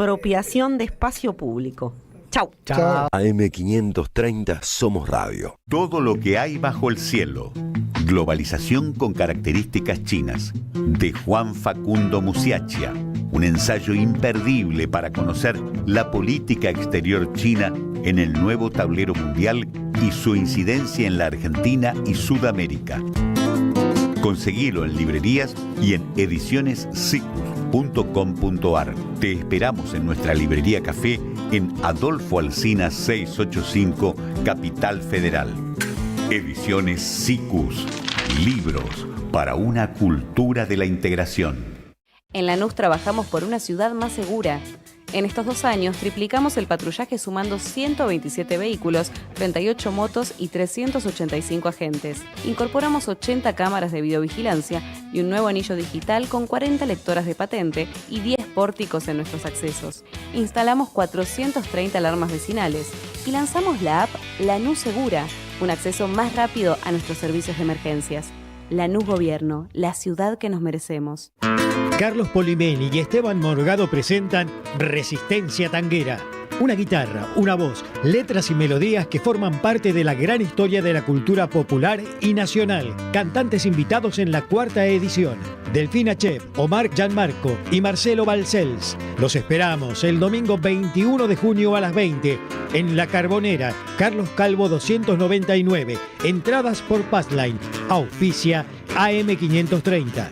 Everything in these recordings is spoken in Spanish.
Apropiación de espacio público. Chau. Chao. AM530 Somos Radio. Todo lo que hay bajo el cielo. Globalización con características chinas. De Juan Facundo Musiacchia. Un ensayo imperdible para conocer la política exterior china en el nuevo tablero mundial y su incidencia en la Argentina y Sudamérica. Conseguilo en librerías y en edicionessicus.com.ar. Te esperamos en nuestra librería café en Adolfo Alsina 685, Capital Federal. Ediciones Siccus. Libros para una cultura de la integración. En Lanús trabajamos por una ciudad más segura. En estos 2 años triplicamos el patrullaje sumando 127 vehículos, 38 motos y 385 agentes. Incorporamos 80 cámaras de videovigilancia y un nuevo anillo digital con 40 lectoras de patente y 10 pórticos en nuestros accesos. Instalamos 430 alarmas vecinales y lanzamos la app Lanús Segura, un acceso más rápido a nuestros servicios de emergencias. Lanús Gobierno, la ciudad que nos merecemos. Carlos Polimeni y Esteban Morgado presentan Resistencia Tanguera. Una guitarra, una voz, letras y melodías que forman parte de la gran historia de la cultura popular y nacional. Cantantes invitados en la 4ª edición. Delfina Chef, Omar Gianmarco y Marcelo Balcells. Los esperamos el domingo 21 de junio a las 20 en La Carbonera, Carlos Calvo 299. Entradas por Passline. Auspicia AM530.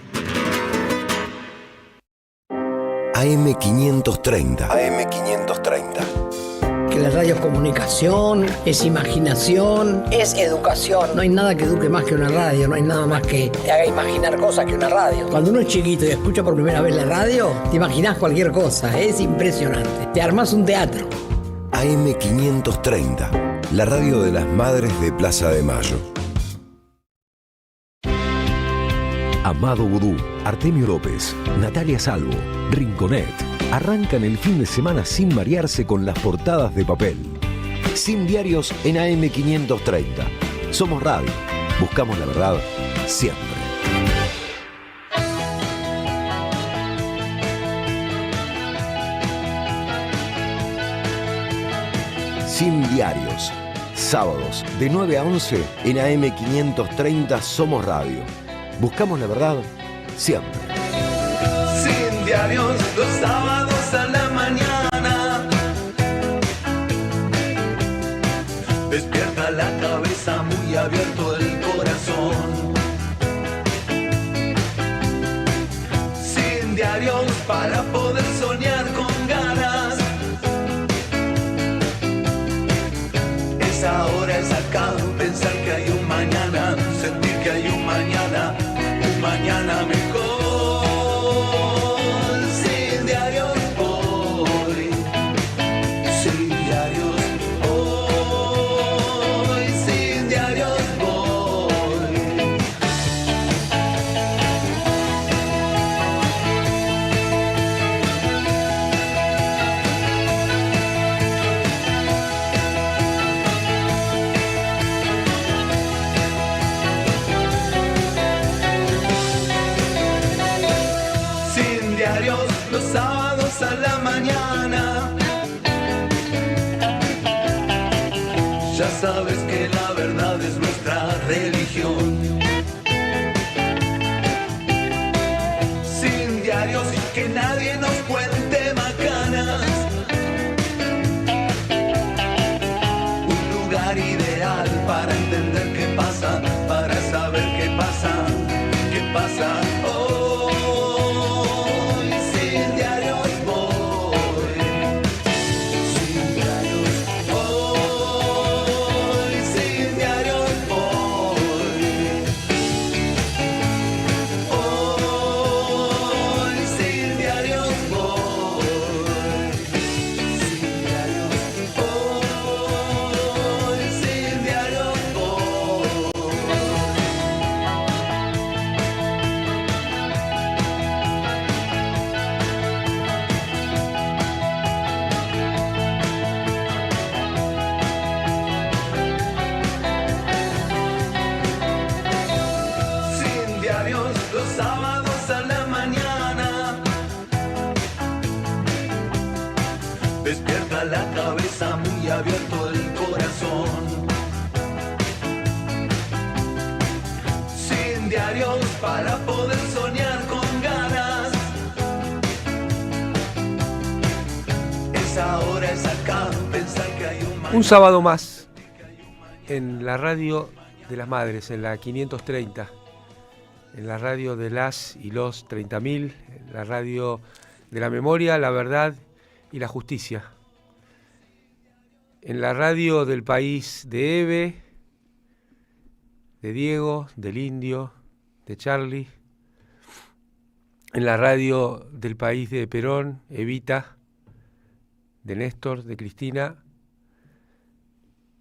AM530. AM530. Que la radio es comunicación, es imaginación, es educación. No hay nada que eduque más que una radio, no hay nada más que te haga imaginar cosas que una radio. Cuando uno es chiquito y escucha por primera vez la radio, te imaginas cualquier cosa, es impresionante. Te armás un teatro. AM530, la radio de las madres de Plaza de Mayo. Amado Vudú, Artemio López, Natalia Salvo, Rinconet, arrancan el fin de semana sin marearse con las portadas de papel. Sin diarios en AM530. Somos radio. Buscamos la verdad siempre. Sin diarios. Sábados de 9 a 11 en AM530 Somos Radio. Buscamos la verdad siempre. Sin diarios los sábados a la mañana. Despierta la cabeza, muy abierto el corazón. Sin diarios para poder soñar con ganas. Es ahora, es acá, pensar que hay un mañana, sentir que hay un mañana mejor. Sin diarios voy, sin diarios voy, sin diarios voy. Los sábados a la mañana. Ya sabes que la verdad es nuestra religión. Sin diarios y que nadie nos cuente macanas. Un lugar ideal para entender qué pasa, para saber qué pasa, qué pasa. despierta la cabeza, muy abierto el corazón. Sin diarios para poder soñar con ganas. Es ahora, es acá, pensar que hay un mañana. Un sábado más en la radio de las madres, en la 530, en la radio de las y los 30.000, en la radio de la memoria, la verdad y la justicia, en la radio del país de Eve, de Diego, del Indio, de Charlie, en la radio del país de Perón, Evita, de Néstor, de Cristina,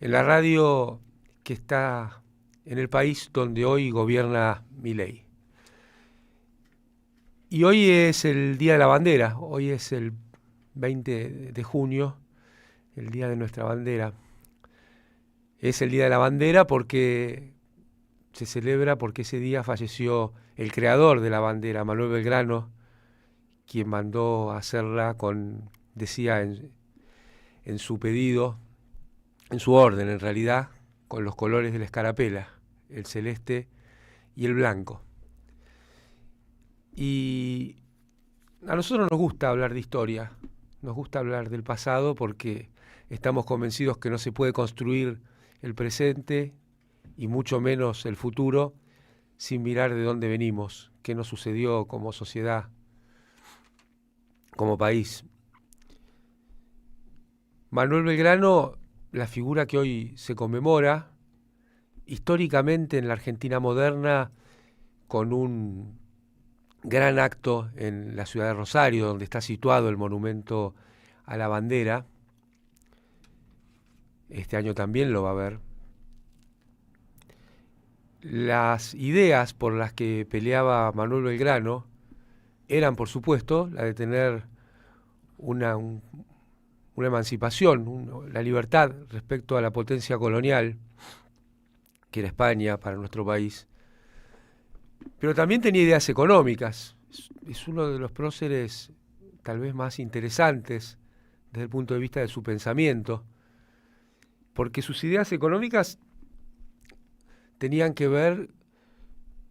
en la radio que está en el país donde hoy gobierna Milei. Y hoy es el Día de la Bandera, hoy es el 20 de junio, el Día de nuestra bandera. Es el Día de la Bandera porque se celebra porque ese día falleció el creador de la bandera, Manuel Belgrano, quien mandó hacerla decía en su pedido, en su orden en realidad, con los colores de la escarapela, el celeste y el blanco. Y a nosotros nos gusta hablar de historia, nos gusta hablar del pasado porque estamos convencidos que no se puede construir el presente y mucho menos el futuro sin mirar de dónde venimos, qué nos sucedió como sociedad, como país. Manuel Belgrano, la figura que hoy se conmemora, históricamente en la Argentina moderna, con un gran acto en la ciudad de Rosario, donde está situado el monumento a la bandera. Este año también lo va a haber. Las ideas por las que peleaba Manuel Belgrano eran, por supuesto, la de tener una emancipación, la libertad respecto a la potencia colonial, que era España para nuestro país. Pero también tenía ideas económicas. Es uno de los próceres tal vez más interesantes desde el punto de vista de su pensamiento, porque sus ideas económicas tenían que ver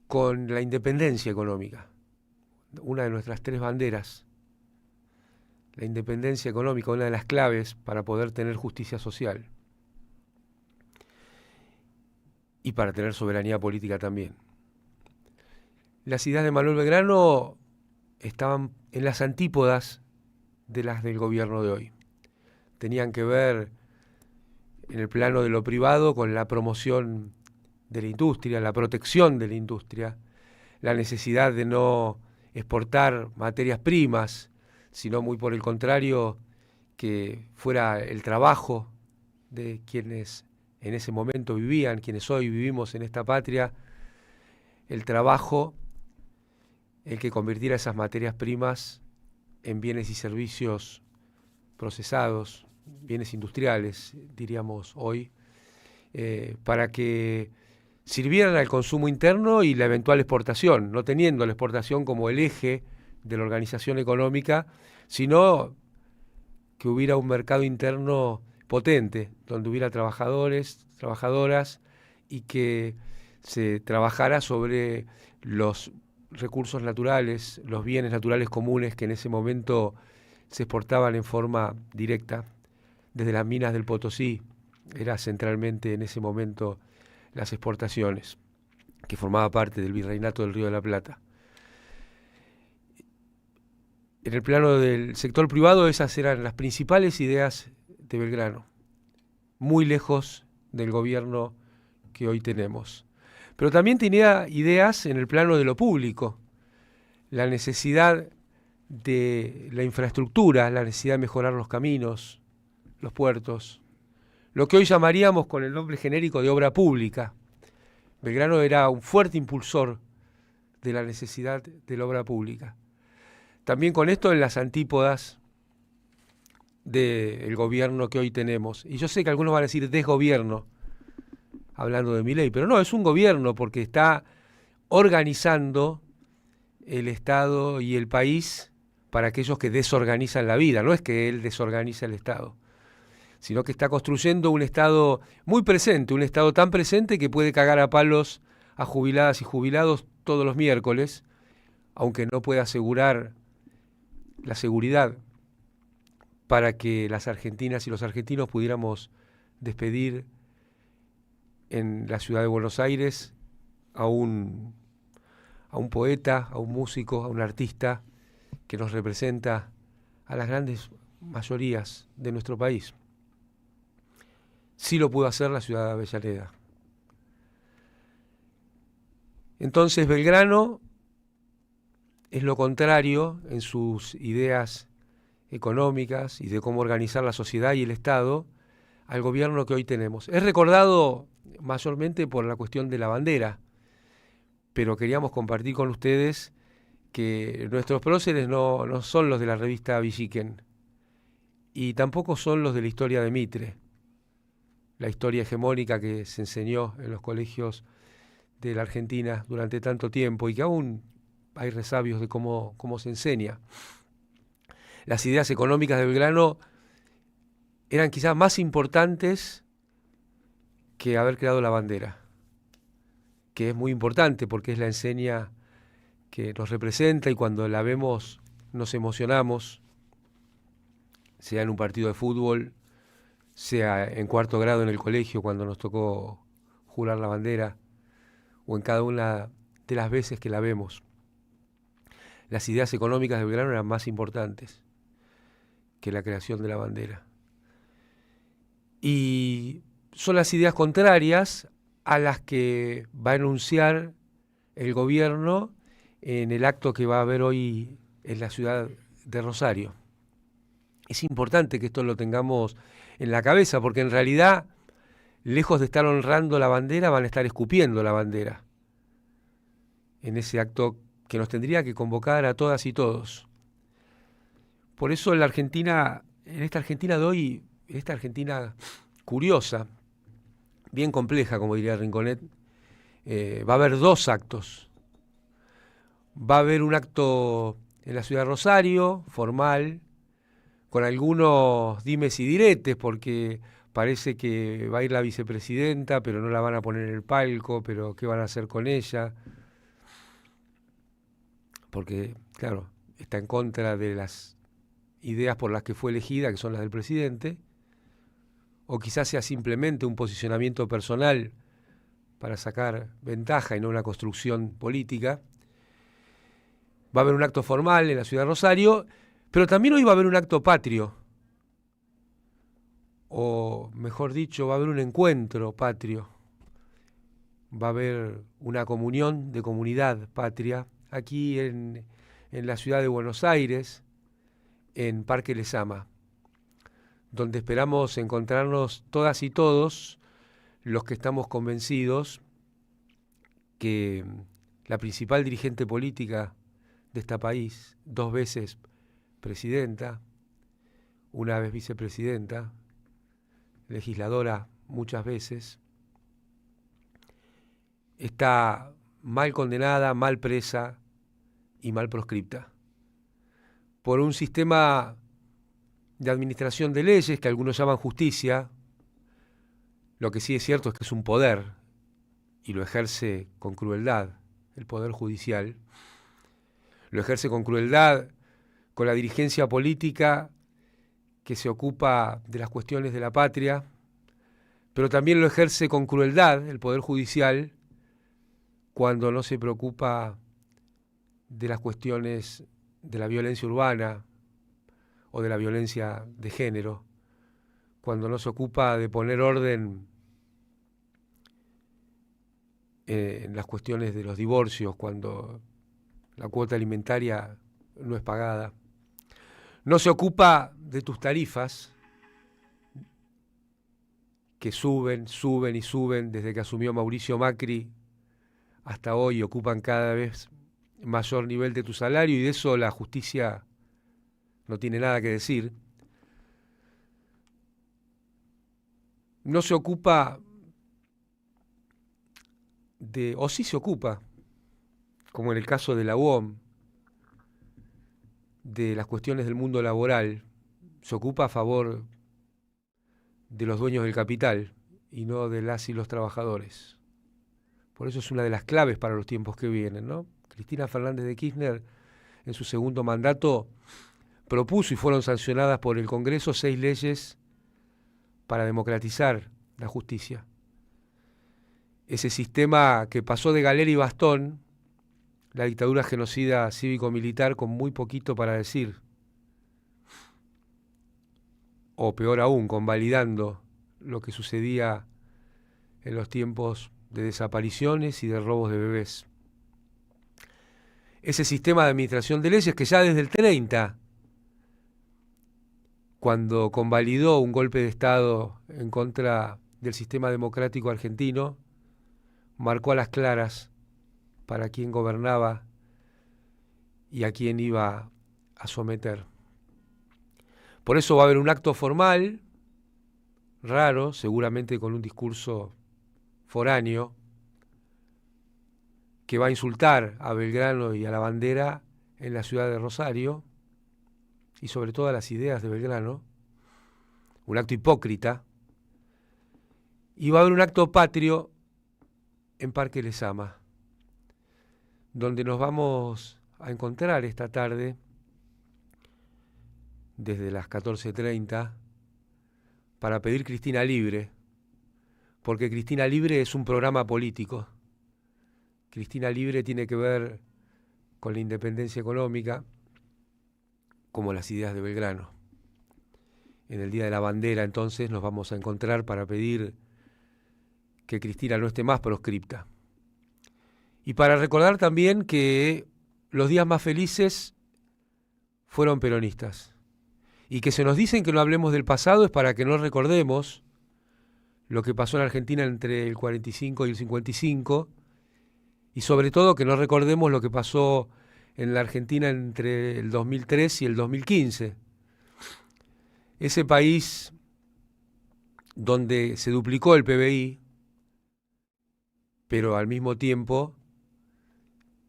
con la independencia económica, una de nuestras tres banderas. La independencia económica, una de las claves para poder tener justicia social y para tener soberanía política también. Las ideas de Manuel Belgrano estaban en las antípodas de las del gobierno de hoy. Tenían que ver en el plano de lo privado con la promoción de la industria, la protección de la industria, la necesidad de no exportar materias primas, sino muy por el contrario, que fuera el trabajo de quienes en ese momento vivían, quienes hoy vivimos en esta patria, el trabajo el que convirtiera esas materias primas en bienes y servicios procesados, bienes industriales, diríamos hoy, para que sirvieran al consumo interno y la eventual exportación, no teniendo la exportación como el eje de la organización económica, sino que hubiera un mercado interno potente, donde hubiera trabajadores, trabajadoras, y que se trabajara sobre los recursos naturales, los bienes naturales comunes que en ese momento se exportaban en forma directa desde las minas del Potosí. Era centralmente en ese momento las exportaciones, que formaba parte del Virreinato del Río de la Plata. En el plano del sector privado, esas eran las principales ideas de Belgrano, muy lejos del gobierno que hoy tenemos. Pero también tenía ideas en el plano de lo público, la necesidad de la infraestructura, la necesidad de mejorar los caminos, los puertos, lo que hoy llamaríamos con el nombre genérico de obra pública. Belgrano era un fuerte impulsor de la necesidad de la obra pública. También con esto en las antípodas del gobierno que hoy tenemos. Y yo sé que algunos van a decir desgobierno, hablando de Milei, pero no, es un gobierno porque está organizando el Estado y el país para aquellos que desorganizan la vida. No es que él desorganiza el Estado, sino que está construyendo un Estado muy presente, un Estado tan presente que puede cagar a palos a jubiladas y jubilados todos los miércoles, aunque no puede asegurar la seguridad para que las argentinas y los argentinos pudiéramos despedir en la ciudad de Buenos Aires a un poeta, a un músico, a un artista que nos representa a las grandes mayorías de nuestro país. Sí lo pudo hacer la ciudad de Avellaneda. Entonces Belgrano es lo contrario en sus ideas económicas y de cómo organizar la sociedad y el Estado al gobierno que hoy tenemos. Es recordado mayormente por la cuestión de la bandera, pero queríamos compartir con ustedes que nuestros próceres no son los de la revista Villiquen y tampoco son los de la historia de Mitre, la historia hegemónica que se enseñó en los colegios de la Argentina durante tanto tiempo y que aún hay resabios de cómo se enseña. Las ideas económicas de Belgrano eran quizás más importantes que haber creado la bandera, que es muy importante porque es la enseña que nos representa y cuando la vemos nos emocionamos, sea en un partido de fútbol, sea en cuarto grado en el colegio cuando nos tocó jurar la bandera, o en cada una de las veces que la vemos. Las ideas económicas de Belgrano eran más importantes que la creación de la bandera. Y son las ideas contrarias a las que va a enunciar el gobierno en el acto que va a haber hoy en la ciudad de Rosario. Es importante que esto lo tengamos en la cabeza, porque en realidad, lejos de estar honrando la bandera, van a estar escupiendo la bandera en ese acto que nos tendría que convocar a todas y todos. Por eso en esta Argentina de hoy, en esta Argentina curiosa, bien compleja, como diría Rinconet, va a haber dos actos. Va a haber un acto en la ciudad de Rosario, formal, con algunos dimes y diretes, porque parece que va a ir la vicepresidenta, pero no la van a poner en el palco, pero ¿qué van a hacer con ella? Porque, claro, está en contra de las ideas por las que fue elegida, que son las del presidente, o quizás sea simplemente un posicionamiento personal para sacar ventaja y no una construcción política. Va a haber un acto formal en la ciudad de Rosario, pero también hoy va a haber un acto patrio, o mejor dicho, va a haber un encuentro patrio, va a haber una comunión de comunidad patria aquí en la ciudad de Buenos Aires, en Parque Lezama, donde esperamos encontrarnos todas y todos los que estamos convencidos que la principal dirigente política de este país, 2 veces presidenta, 1 vez vicepresidenta, legisladora muchas veces, está mal condenada, mal presa y mal proscripta por un sistema de administración de leyes que algunos llaman justicia. Lo que sí es cierto es que es un poder y lo ejerce con crueldad el Poder Judicial. Lo ejerce con crueldad con la dirigencia política que se ocupa de las cuestiones de la patria, pero también lo ejerce con crueldad el Poder Judicial cuando no se preocupa de las cuestiones de la violencia urbana o de la violencia de género, cuando no se ocupa de poner orden en las cuestiones de los divorcios, cuando la cuota alimentaria no es pagada. No se ocupa de tus tarifas, que suben y suben desde que asumió Mauricio Macri hasta hoy, ocupan cada vez mayor nivel de tu salario, y de eso la justicia no tiene nada que decir. No se ocupa o sí se ocupa, como en el caso de la UOM, de las cuestiones del mundo laboral, se ocupa a favor de los dueños del capital y no de las y los trabajadores. Por eso es una de las claves para los tiempos que vienen, ¿no? Cristina Fernández de Kirchner, en su segundo mandato, propuso y fueron sancionadas por el Congreso 6 leyes para democratizar la justicia. Ese sistema que pasó de galera y bastón, la dictadura genocida cívico-militar, con muy poquito para decir, o peor aún, convalidando lo que sucedía en los tiempos de desapariciones y de robos de bebés. Ese sistema de administración de leyes que ya desde el 30, cuando convalidó un golpe de Estado en contra del sistema democrático argentino, marcó a las claras para quién gobernaba y a quién iba a someter. Por eso va a haber un acto formal, raro, seguramente con un discurso foráneo, que va a insultar a Belgrano y a la bandera en la ciudad de Rosario, y sobre todo a las ideas de Belgrano, un acto hipócrita, y va a haber un acto patrio en Parque Lezama, donde nos vamos a encontrar esta tarde, desde las 14:30, para pedir Cristina Libre, porque Cristina Libre es un programa político. Cristina Libre tiene que ver con la independencia económica, como las ideas de Belgrano. En el Día de la Bandera, entonces, nos vamos a encontrar para pedir que Cristina no esté más proscripta. Y para recordar también que los días más felices fueron peronistas. Y que se nos dicen que no hablemos del pasado es para que no recordemos lo que pasó en Argentina entre el 45 y el 55, y sobre todo que no recordemos lo que pasó en la Argentina entre el 2003 y el 2015. Ese país donde se duplicó el PBI, pero al mismo tiempo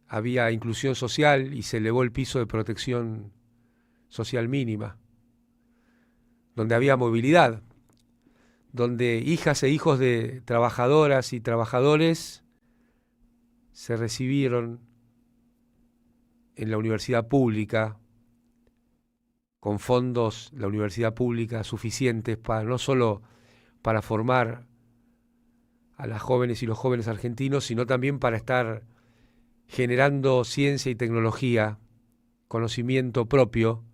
había inclusión social y se elevó el piso de protección social mínima, donde había movilidad, donde hijas e hijos de trabajadoras y trabajadores se recibieron en la universidad pública, con fondos, la universidad pública, suficientes para no solo para formar a las jóvenes y los jóvenes argentinos, sino también para estar generando ciencia y tecnología, conocimiento propio,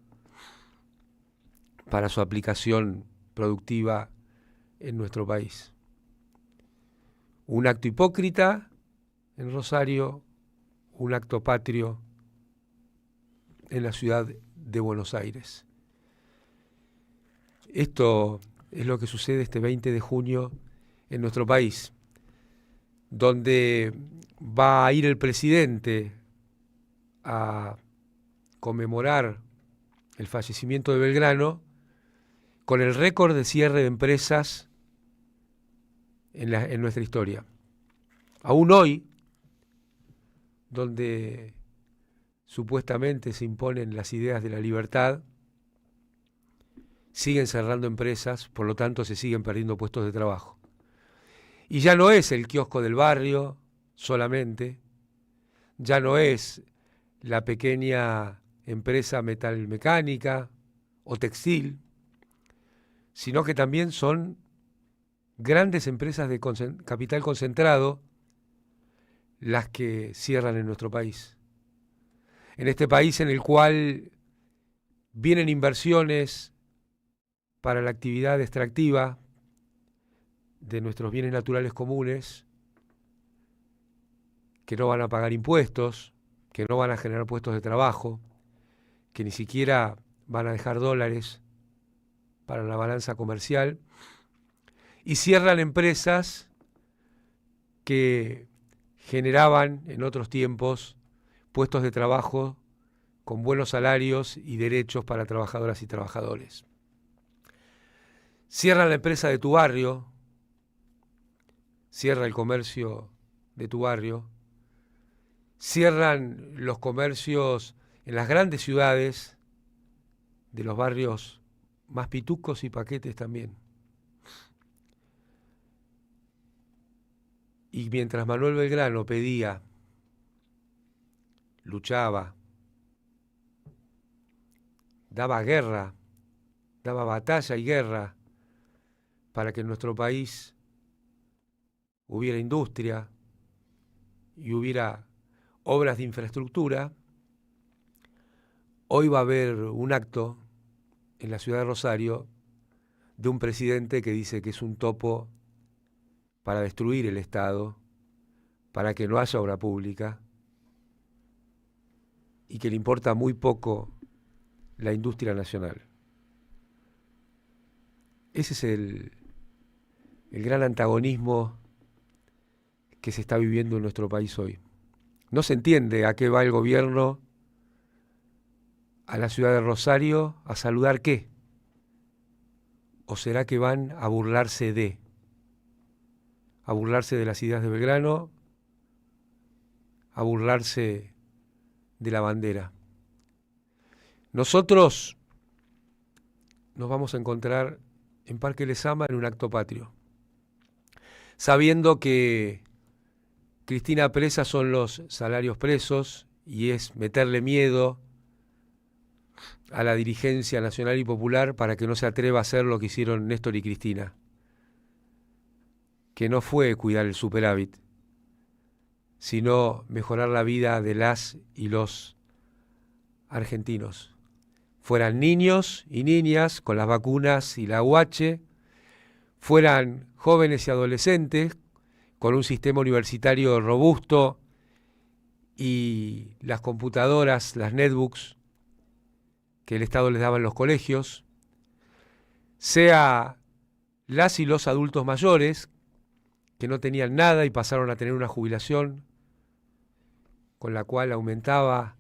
para su aplicación productiva en nuestro país. Un acto hipócrita en Rosario, un acto patrio en la ciudad de Buenos Aires. Esto es lo que sucede este 20 de junio en nuestro país, donde va a ir el presidente a conmemorar el fallecimiento de Belgrano con el récord de cierre de empresas en nuestra historia. Aún hoy, donde supuestamente se imponen las ideas de la libertad, siguen cerrando empresas, por lo tanto se siguen perdiendo puestos de trabajo. Y ya no es el kiosco del barrio solamente, ya no es la pequeña empresa metalmecánica o textil, sino que también son grandes empresas de capital concentrado las que cierran en nuestro país. En este país en el cual vienen inversiones para la actividad extractiva de nuestros bienes naturales comunes, que no van a pagar impuestos, que no van a generar puestos de trabajo, que ni siquiera van a dejar dólares para la balanza comercial, y cierran empresas que generaban en otros tiempos puestos de trabajo con buenos salarios y derechos para trabajadoras y trabajadores. Cierran la empresa de tu barrio, cierra el comercio de tu barrio, cierran los comercios en las grandes ciudades de los barrios más pitucos y paquetes también. Y mientras Manuel Belgrano pedía, luchaba, daba guerra, daba batalla y guerra para que en nuestro país hubiera industria y hubiera obras de infraestructura, hoy va a haber un acto en la ciudad de Rosario de un presidente que dice que es un topo para destruir el Estado, para que no haya obra pública y que le importa muy poco la industria nacional. Ese es el gran antagonismo que se está viviendo en nuestro país hoy. No se entiende a qué va el gobierno a la ciudad de Rosario a saludar qué. ¿O será que van a burlarse de las ideas de Belgrano, a burlarse de la bandera? Nosotros nos vamos a encontrar en Parque Lezama en un acto patrio, sabiendo que Cristina presa son los salarios presos y es meterle miedo a la dirigencia nacional y popular para que no se atreva a hacer lo que hicieron Néstor y Cristina, que no fue cuidar el superávit, sino mejorar la vida de las y los argentinos. Fueran niños y niñas con las vacunas y la UH, fueran jóvenes y adolescentes con un sistema universitario robusto y las computadoras, las netbooks que el Estado les daba en los colegios, sea las y los adultos mayores que no tenían nada y pasaron a tener una jubilación con la cual aumentaba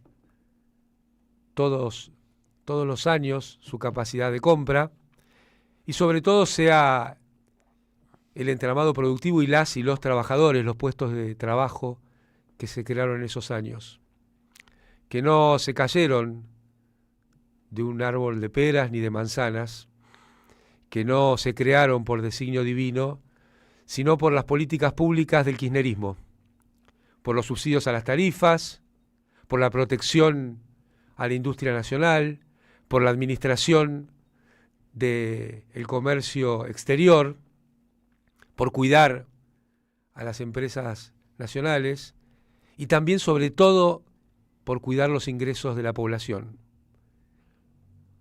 todos los años su capacidad de compra, y sobre todo sea el entramado productivo y las y los trabajadores, los puestos de trabajo que se crearon en esos años, que no se cayeron de un árbol de peras ni de manzanas, que no se crearon por designio divino, sino por las políticas públicas del kirchnerismo, por los subsidios a las tarifas, por la protección a la industria nacional, por la administración del comercio exterior, por cuidar a las empresas nacionales y también, sobre todo, por cuidar los ingresos de la población.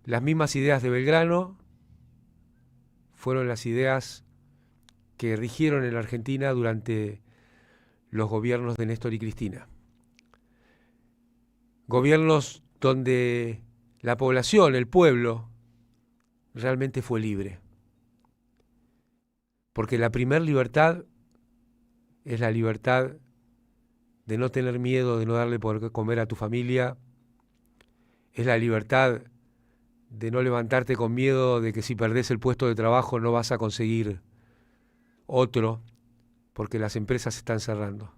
Las mismas ideas de Belgrano fueron las ideas que rigieron en la Argentina durante los gobiernos de Néstor y Cristina. Gobiernos donde la población, el pueblo, realmente fue libre. Porque la primer libertad es la libertad de no tener miedo de no darle por comer a tu familia, es la libertad de no levantarte con miedo de que si perdés el puesto de trabajo no vas a conseguir otro, porque las empresas se están cerrando.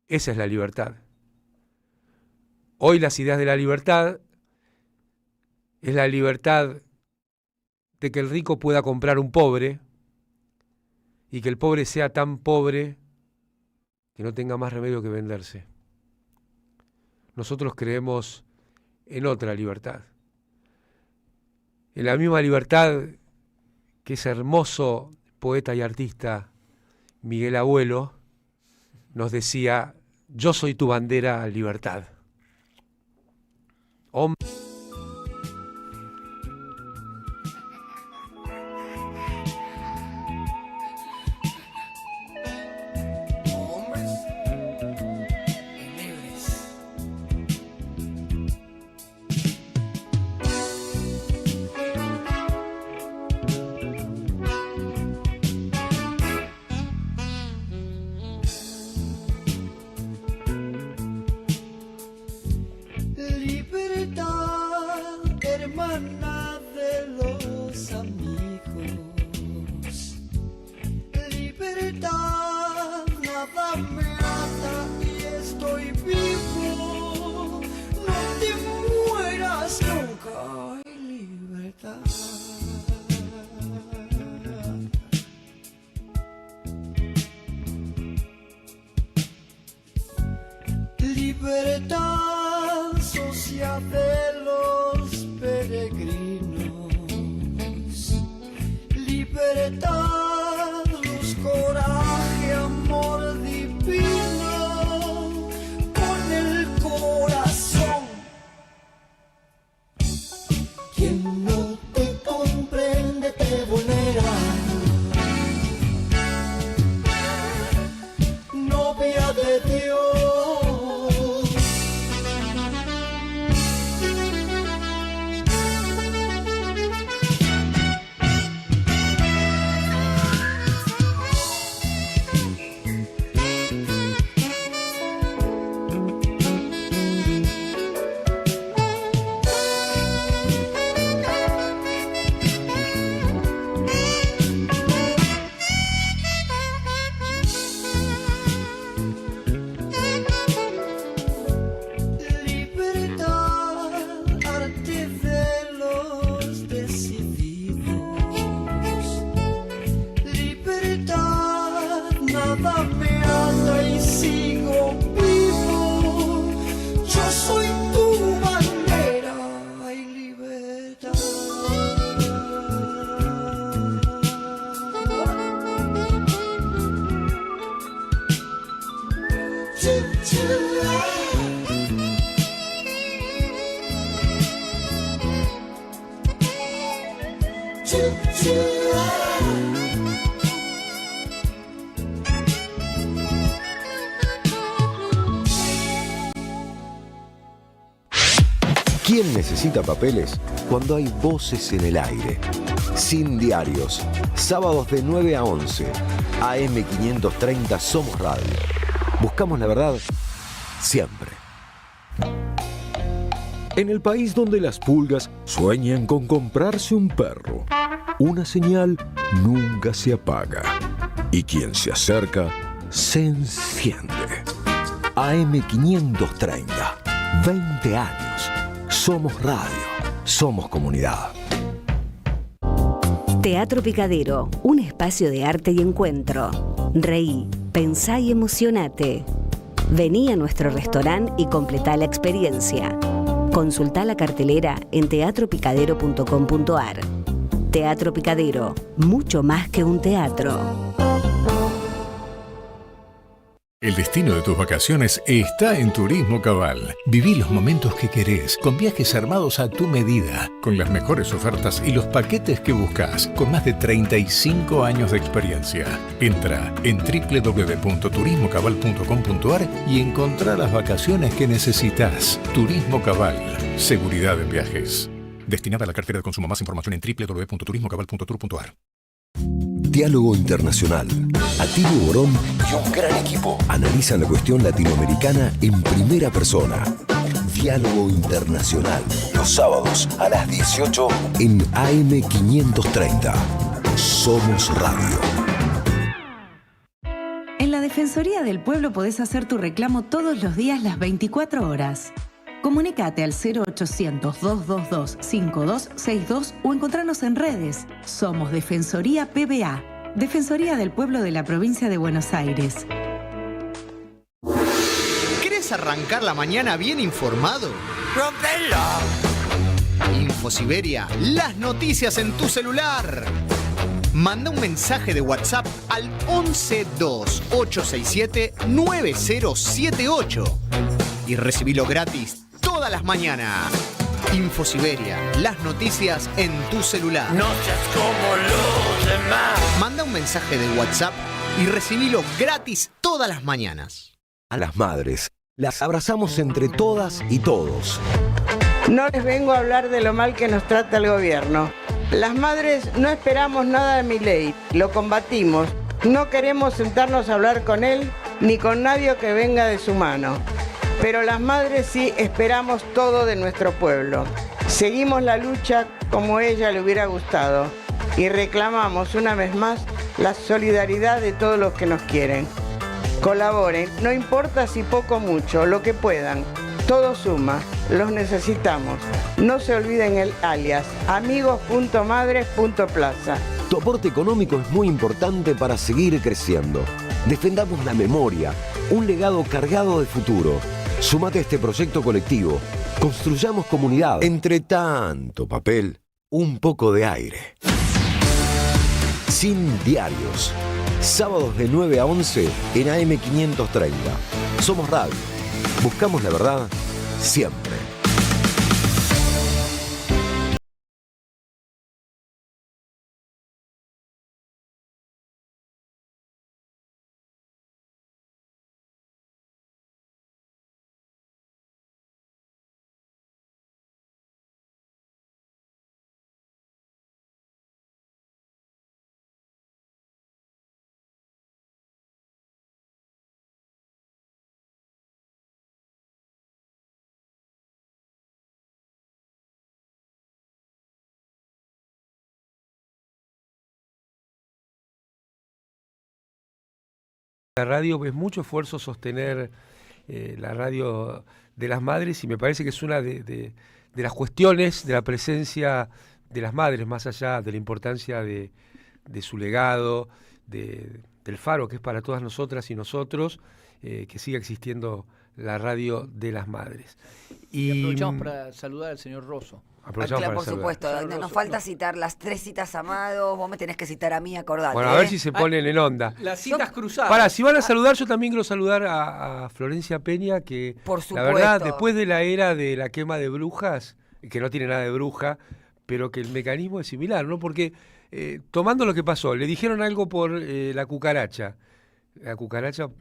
Esa es la libertad. Hoy las ideas de la libertad es la libertad de que el rico pueda comprar un pobre y que el pobre sea tan pobre que no tenga más remedio que venderse. Nosotros creemos en otra libertad. En la misma libertad que ese hermoso poeta y artista Miguel Abuelo nos decía: yo soy tu bandera, libertad. Hombre. Libertad. libertad social de los peregrinos, libertad, luz, coraje, amor divino, con el corazón. Quien no te comprende te vulnera. Novia de Dios. ¿Quién necesita papeles cuando hay voces en el aire? Sin diarios. Sábados de 9 a 11. AM 530 Somos Radio. Buscamos la verdad siempre. En el país donde las pulgas sueñan con comprarse un perro, una señal nunca se apaga. Y quien se acerca, se enciende. AM 530. 20 años. Somos radio. Somos comunidad. Teatro Picadero, un espacio de arte y encuentro. Reí, pensá y emocionate. Vení a nuestro restaurante y completá la experiencia. Consultá la cartelera en teatropicadero.com.ar. Teatro Picadero, mucho más que un teatro. El destino de tus vacaciones está en Turismo Cabal. Viví los momentos que querés, con viajes armados a tu medida, con las mejores ofertas y los paquetes que buscas, con más de 35 años de experiencia. Entra en www.turismocabal.com.ar y encontrá las vacaciones que necesitas. Turismo Cabal, seguridad en viajes. Destinada a la cartera de consumo. Más información en www.turismocabal.tour.ar. Diálogo Internacional. Atilio Borón y un gran equipo analizan la cuestión latinoamericana en primera persona. Diálogo Internacional. Los sábados a las 18 en AM 530. Somos Radio. En la Defensoría del Pueblo podés hacer tu reclamo todos los días, las 24 horas. Comunicate al 0800-222-5262 o encontrarnos en redes. Somos Defensoría PBA, Defensoría del Pueblo de la Provincia de Buenos Aires. ¿Querés arrancar la mañana bien informado? ¡Rompelo! InfoSiberia, las noticias en tu celular. Manda un mensaje de WhatsApp al 1128679078 y recibilo gratis todas las mañanas. InfoSiberia, las noticias en tu celular. No seas como los demás. Manda un mensaje de WhatsApp y recibilo gratis todas las mañanas. A las madres, las abrazamos entre todas y todos. No les vengo a hablar de lo mal que nos trata el gobierno. Las madres no esperamos nada de Milei, lo combatimos. No queremos sentarnos a hablar con él ni con nadie que venga de su mano. Pero las madres sí esperamos todo de nuestro pueblo. Seguimos la lucha como ella le hubiera gustado y reclamamos una vez más la solidaridad de todos los que nos quieren. Colaboren, no importa si poco o mucho, lo que puedan. Todo suma, los necesitamos. No se olviden el alias, amigos.madres.plaza. Tu aporte económico es muy importante para seguir creciendo. Defendamos la memoria, un legado cargado de futuro. Sumate a este proyecto colectivo. Construyamos comunidad. Entre tanto papel, un poco de aire. Sin diarios. Sábados de 9 a 11 en AM530. Somos radio. Buscamos la verdad siempre. La radio es mucho esfuerzo sostener la radio de las madres y me parece que es una de las cuestiones de la presencia de las madres, más allá de la importancia de su legado, del faro que es para todas nosotras y nosotros, que siga existiendo la radio de las madres. Y aprovechamos para saludar al señor Rosso. Claro, por supuesto, nos falta citar las 3 citas, Amado, vos me tenés que citar a mí, acordate. Bueno, a ver si se ponen en onda. Las citas cruzadas. Para, si van a saludar, yo también quiero saludar a Florencia Peña, que por supuesto, la verdad, después de la era de la quema de brujas, que no tiene nada de bruja, pero que el mecanismo es similar, ¿no? Porque tomando lo que pasó, le dijeron algo por la cucaracha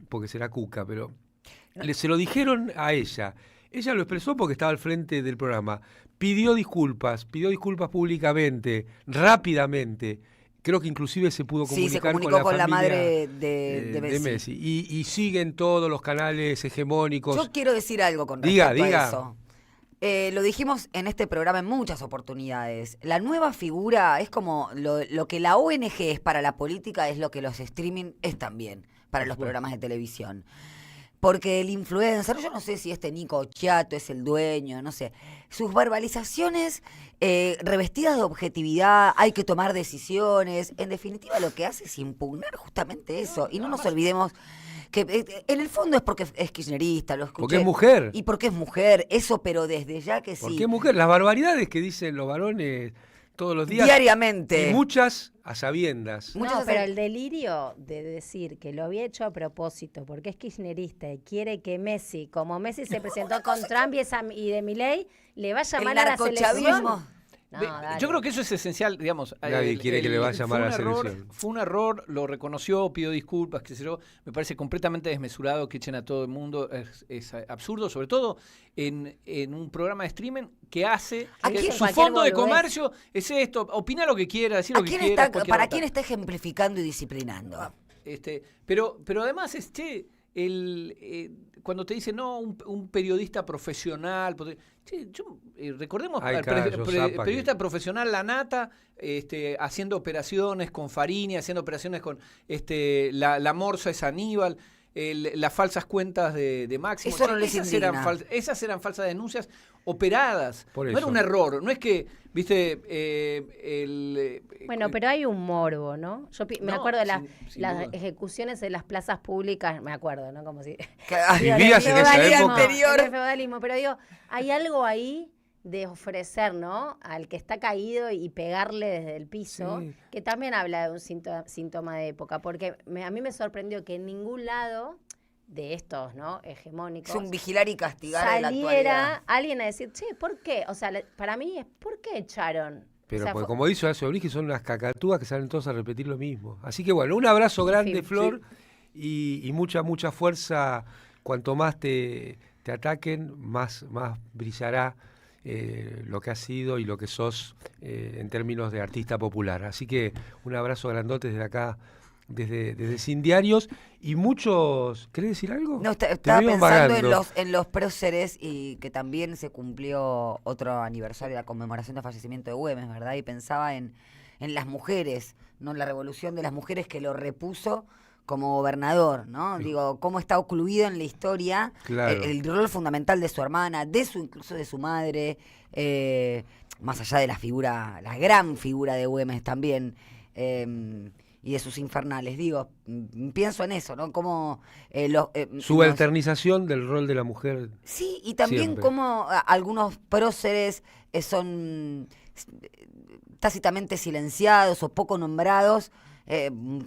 porque será cuca, pero se lo dijeron a ella. Ella lo expresó porque estaba al frente del programa. Pidió disculpas públicamente, rápidamente. Creo que inclusive se pudo comunicar se comunicó con la madre de Messi. Y siguen todos los canales hegemónicos. Yo quiero decir algo con respecto a eso. Lo dijimos en este programa en muchas oportunidades. La nueva figura es como lo que la ONG es para la política, es lo que los streaming es también para los programas de televisión. Porque el influencer, yo no sé si Nico Chiato es el dueño, no sé, sus verbalizaciones revestidas de objetividad, hay que tomar decisiones, en definitiva lo que hace es impugnar justamente eso. Y no nos olvidemos que en el fondo es porque es kirchnerista, lo escuché. Porque es mujer. Y porque es mujer, eso, pero desde ya que sí. Porque es mujer, las barbaridades que dicen los varones todos los días. Diariamente. Y muchas a sabiendas. No, pero el delirio de decir que lo había hecho a propósito, porque es kirchnerista y quiere que Messi, como Messi se presentó con Trump y de Milei, le va a llamar a la selección. No, yo creo que eso es esencial, digamos. Nadie quiere que le vaya a llamar a la selección. Fue un error, lo reconoció, pidió disculpas, qué sé yo. Me parece completamente desmesurado que echen a todo el mundo. Es absurdo, sobre todo en un programa de streaming que hace que su fondo de comercio es esto. Opina lo que quiera, decir lo que quiera. ¿Para quién está ejemplificando y disciplinando? Pero además cuando te dicen no, un periodista profesional, recordemos al periodista profesional Lanata haciendo operaciones con Farini, haciendo operaciones con la Morsa es Aníbal, las falsas cuentas de Máximo. Eso no les indigna. Esas eran falsas denuncias operadas. Por no era un error, no es que, viste, bueno, pero hay un morbo, ¿no? Yo me acuerdo de las ejecuciones en las plazas públicas, me acuerdo, ¿no? Como si vivías en esa época. El feudalismo, pero digo, hay algo ahí de ofrecer, ¿no? Al que está caído y pegarle desde el piso, que también habla de un síntoma de época, porque a mí me sorprendió que en ningún lado de estos, ¿no? Hegemónicos. Es un vigilar y castigar en la actualidad. Saliera alguien a decir, che, ¿por qué? O sea, para mí es, ¿por qué echaron? Pero o sea, porque como dice Horacio Brigi, son unas cacatúas que salen todos a repetir lo mismo. Así que bueno, un abrazo grande, Flor, y mucha fuerza. Cuanto más te ataquen, más brillará lo que has sido y lo que sos en términos de artista popular. Así que un abrazo grandote desde acá, desde Sin Diarios. Y muchos... ¿Querés decir algo? No, estaba pensando en los próceres, y que también se cumplió otro aniversario de la conmemoración del fallecimiento de Güemes, ¿verdad? Y pensaba en las mujeres, ¿no? La revolución de las mujeres que lo repuso como gobernador, ¿no? Digo, cómo está ocluido en la historia el rol fundamental de su hermana, incluso de su madre, más allá de la gran figura de Güemes también. y de sus infernales. Digo, pienso en eso, ¿no? Como subalternización del rol de la mujer. Sí, y también siempre. como algunos próceres son tácitamente silenciados o poco nombrados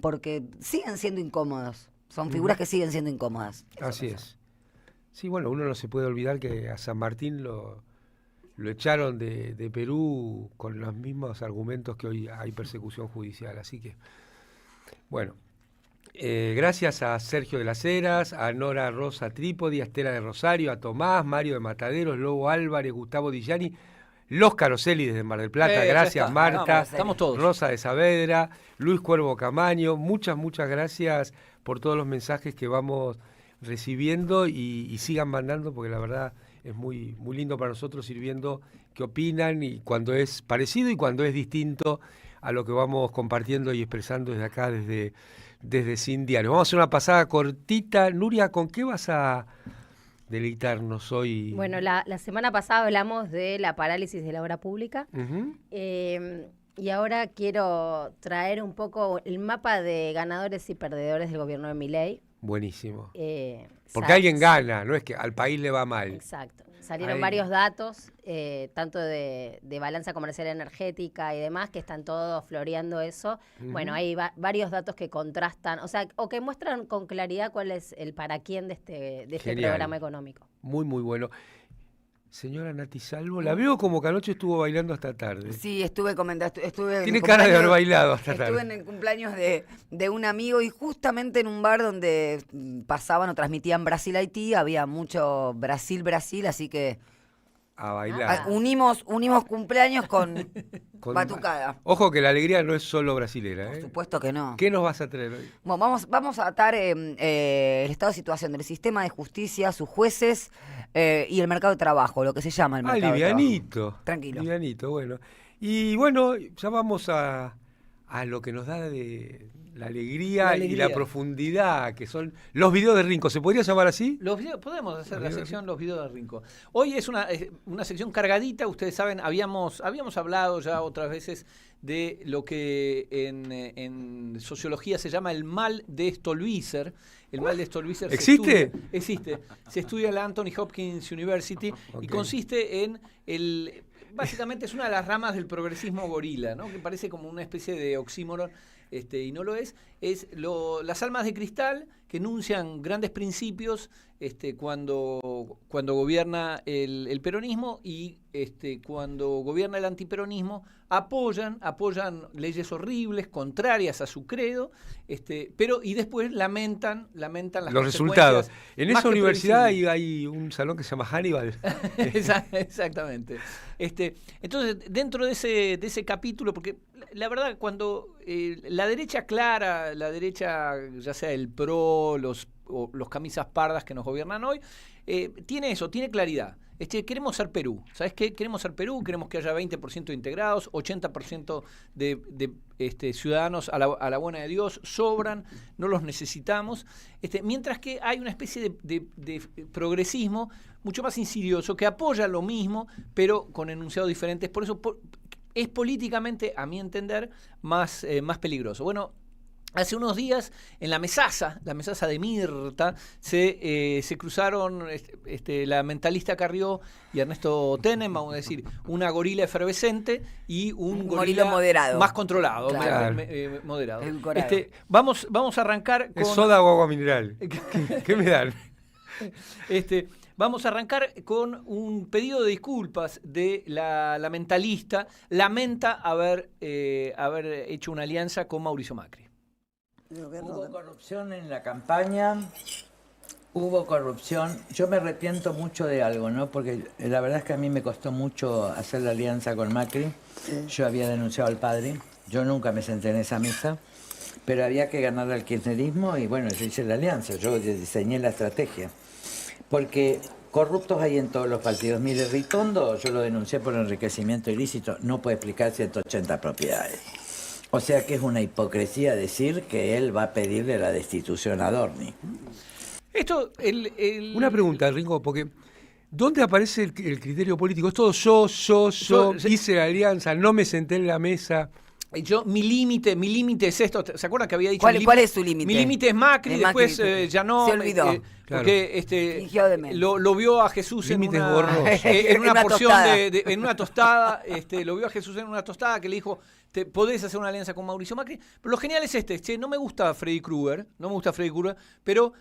porque siguen siendo incómodos. Son figuras que siguen siendo incómodas. Así es. Sí, bueno, uno no se puede olvidar que a San Martín lo echaron de Perú con los mismos argumentos que hoy hay persecución judicial. Así que, bueno, gracias a Sergio de las Heras, a Nora Rosa Trípodi, a Estela de Rosario, a Tomás, Mario de Mataderos, Lobo Álvarez, Gustavo Dillani, los Caroselli desde Mar del Plata, gracias Marta, estamos todos. Rosa de Saavedra, Luis Cuervo Camaño, muchas gracias por todos los mensajes que vamos recibiendo y sigan mandando, porque la verdad es muy lindo para nosotros ir viendo qué opinan y cuando es parecido y cuando es distinto a lo que vamos compartiendo y expresando desde acá, desde Sin Diario. Vamos a hacer una pasada cortita. Nuria, ¿con qué vas a deleitarnos hoy? Bueno, la semana pasada hablamos de la parálisis de la obra pública. Y ahora quiero traer un poco el mapa de ganadores y perdedores del gobierno de Milei. Buenísimo. Porque alguien gana, no es que al país le va mal. Exacto. Salieron varios datos, tanto de balanza comercial energética y demás, que están todos floreando eso. Bueno, hay varios datos que contrastan, o sea, o que muestran con claridad cuál es el para quién de este programa económico. Muy bueno. Señora Nati Salvo, la veo como que anoche estuvo bailando hasta tarde. Sí, estuve comentando, tiene cara de haber bailado hasta tarde. Estuve en el cumpleaños de un amigo y justamente en un bar donde pasaban o transmitían Brasil-Haití, había mucho Brasil, así que a bailar. Unimos cumpleaños con batucada. Ojo que la alegría no es solo brasilera. Por supuesto que no. ¿Qué nos vas a traer hoy? Bueno, vamos a atar el estado de situación del sistema de justicia, sus jueces y el mercado de trabajo, lo que se llama el mercado livianito. de trabajo. Tranquilo. Livianito, bueno. Y bueno, ya vamos a lo que nos da de la alegría y la profundidad, que son los videos de Rinco. ¿Se podría llamar así? Los videos, podemos hacer la sección Los videos de Rinco. Hoy es una sección cargadita. Ustedes saben, habíamos hablado ya otras veces de lo que en sociología se llama el mal de Stolbizer. El mal de Stolbizer ¿existe? Existe. Se estudia en la Anthony Hopkins University y consiste en básicamente es una de las ramas del progresismo gorila, ¿no? Que parece como una especie de oxímoron, y no lo es. Es las almas de cristal que enuncian grandes principios cuando gobierna el peronismo y cuando gobierna el antiperonismo apoyan leyes horribles, contrarias a su credo, pero y después lamentan las los resultados. En esa universidad hay un salón que se llama Hannibal. Exactamente. Entonces, dentro de ese capítulo, porque la verdad, cuando la derecha clara, la derecha, ya sea el PRO, los camisas pardas que nos gobiernan hoy, tiene claridad. Queremos ser Perú. ¿Sabes qué? Queremos ser Perú, queremos que haya 20% de integrados, 80% de ciudadanos a la buena de Dios, sobran, no los necesitamos. Mientras que hay una especie de progresismo mucho más insidioso que apoya lo mismo, pero con enunciados diferentes. Por eso es políticamente, a mi entender, más peligroso. Bueno, hace unos días, en la mesaza de Mirta, se cruzaron la mentalista Carrió y Ernesto Tenem, vamos a decir, una gorila efervescente y un gorila moderado, más controlado, claro. Moderado. Vamos a arrancar con... ¿Es soda o agua mineral? ¿Qué me dan? Vamos a arrancar con un pedido de disculpas de la mentalista. Lamenta haber hecho una alianza con Mauricio Macri. Hubo corrupción en la campaña, hubo corrupción. Yo me arrepiento mucho de algo, ¿no? Porque la verdad es que a mí me costó mucho hacer la alianza con Macri. Yo había denunciado al padre, yo nunca me senté en esa mesa, pero había que ganarle al kirchnerismo y bueno, yo hice la alianza, yo diseñé la estrategia. Porque corruptos hay en todos los partidos. Mire, Ritondo, yo lo denuncié por enriquecimiento ilícito, no puede explicar 180 propiedades. O sea que es una hipocresía decir que él va a pedirle la destitución a Dorni. Una pregunta, Ringo, porque ¿dónde aparece el criterio político? Es todo yo, hice la alianza, no me senté en la mesa. Mi límite es esto. ¿Se acuerdan que había dicho? ¿Cuál es su límite? Mi límite es Macri, después ya no. Se olvidó. Porque lo vio a Jesús en una porción en una tostada. Lo vio a Jesús en una tostada que le dijo: podés hacer una alianza con Mauricio Macri. Pero lo genial es no me gusta Freddy Krueger, pero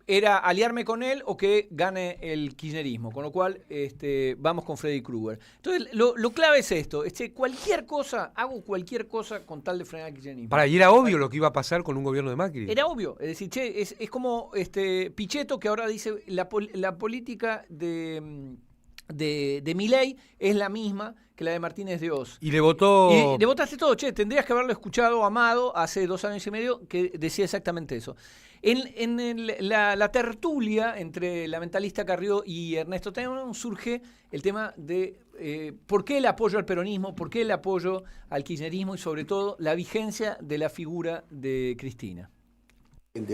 era aliarme con él o que gane el kirchnerismo, con lo cual vamos con Freddy Krueger. Entonces, lo clave es esto, hago cualquier cosa con tal de frenar el kirchnerismo. Y era obvio lo que iba a pasar con un gobierno de Macri. Era obvio, es decir, es como Pichetto, que ahora dice la política de Milei es la misma que la de Martínez de Oz. Y le votó... Y le votaste todo. Tendrías que haberlo escuchado a Amado hace 2 años y medio, que decía exactamente eso. En la tertulia entre la mentalista Carrió y Ernesto Tenenbaum surge el tema de por qué el apoyo al peronismo, por qué el apoyo al kirchnerismo y sobre todo la vigencia de la figura de Cristina.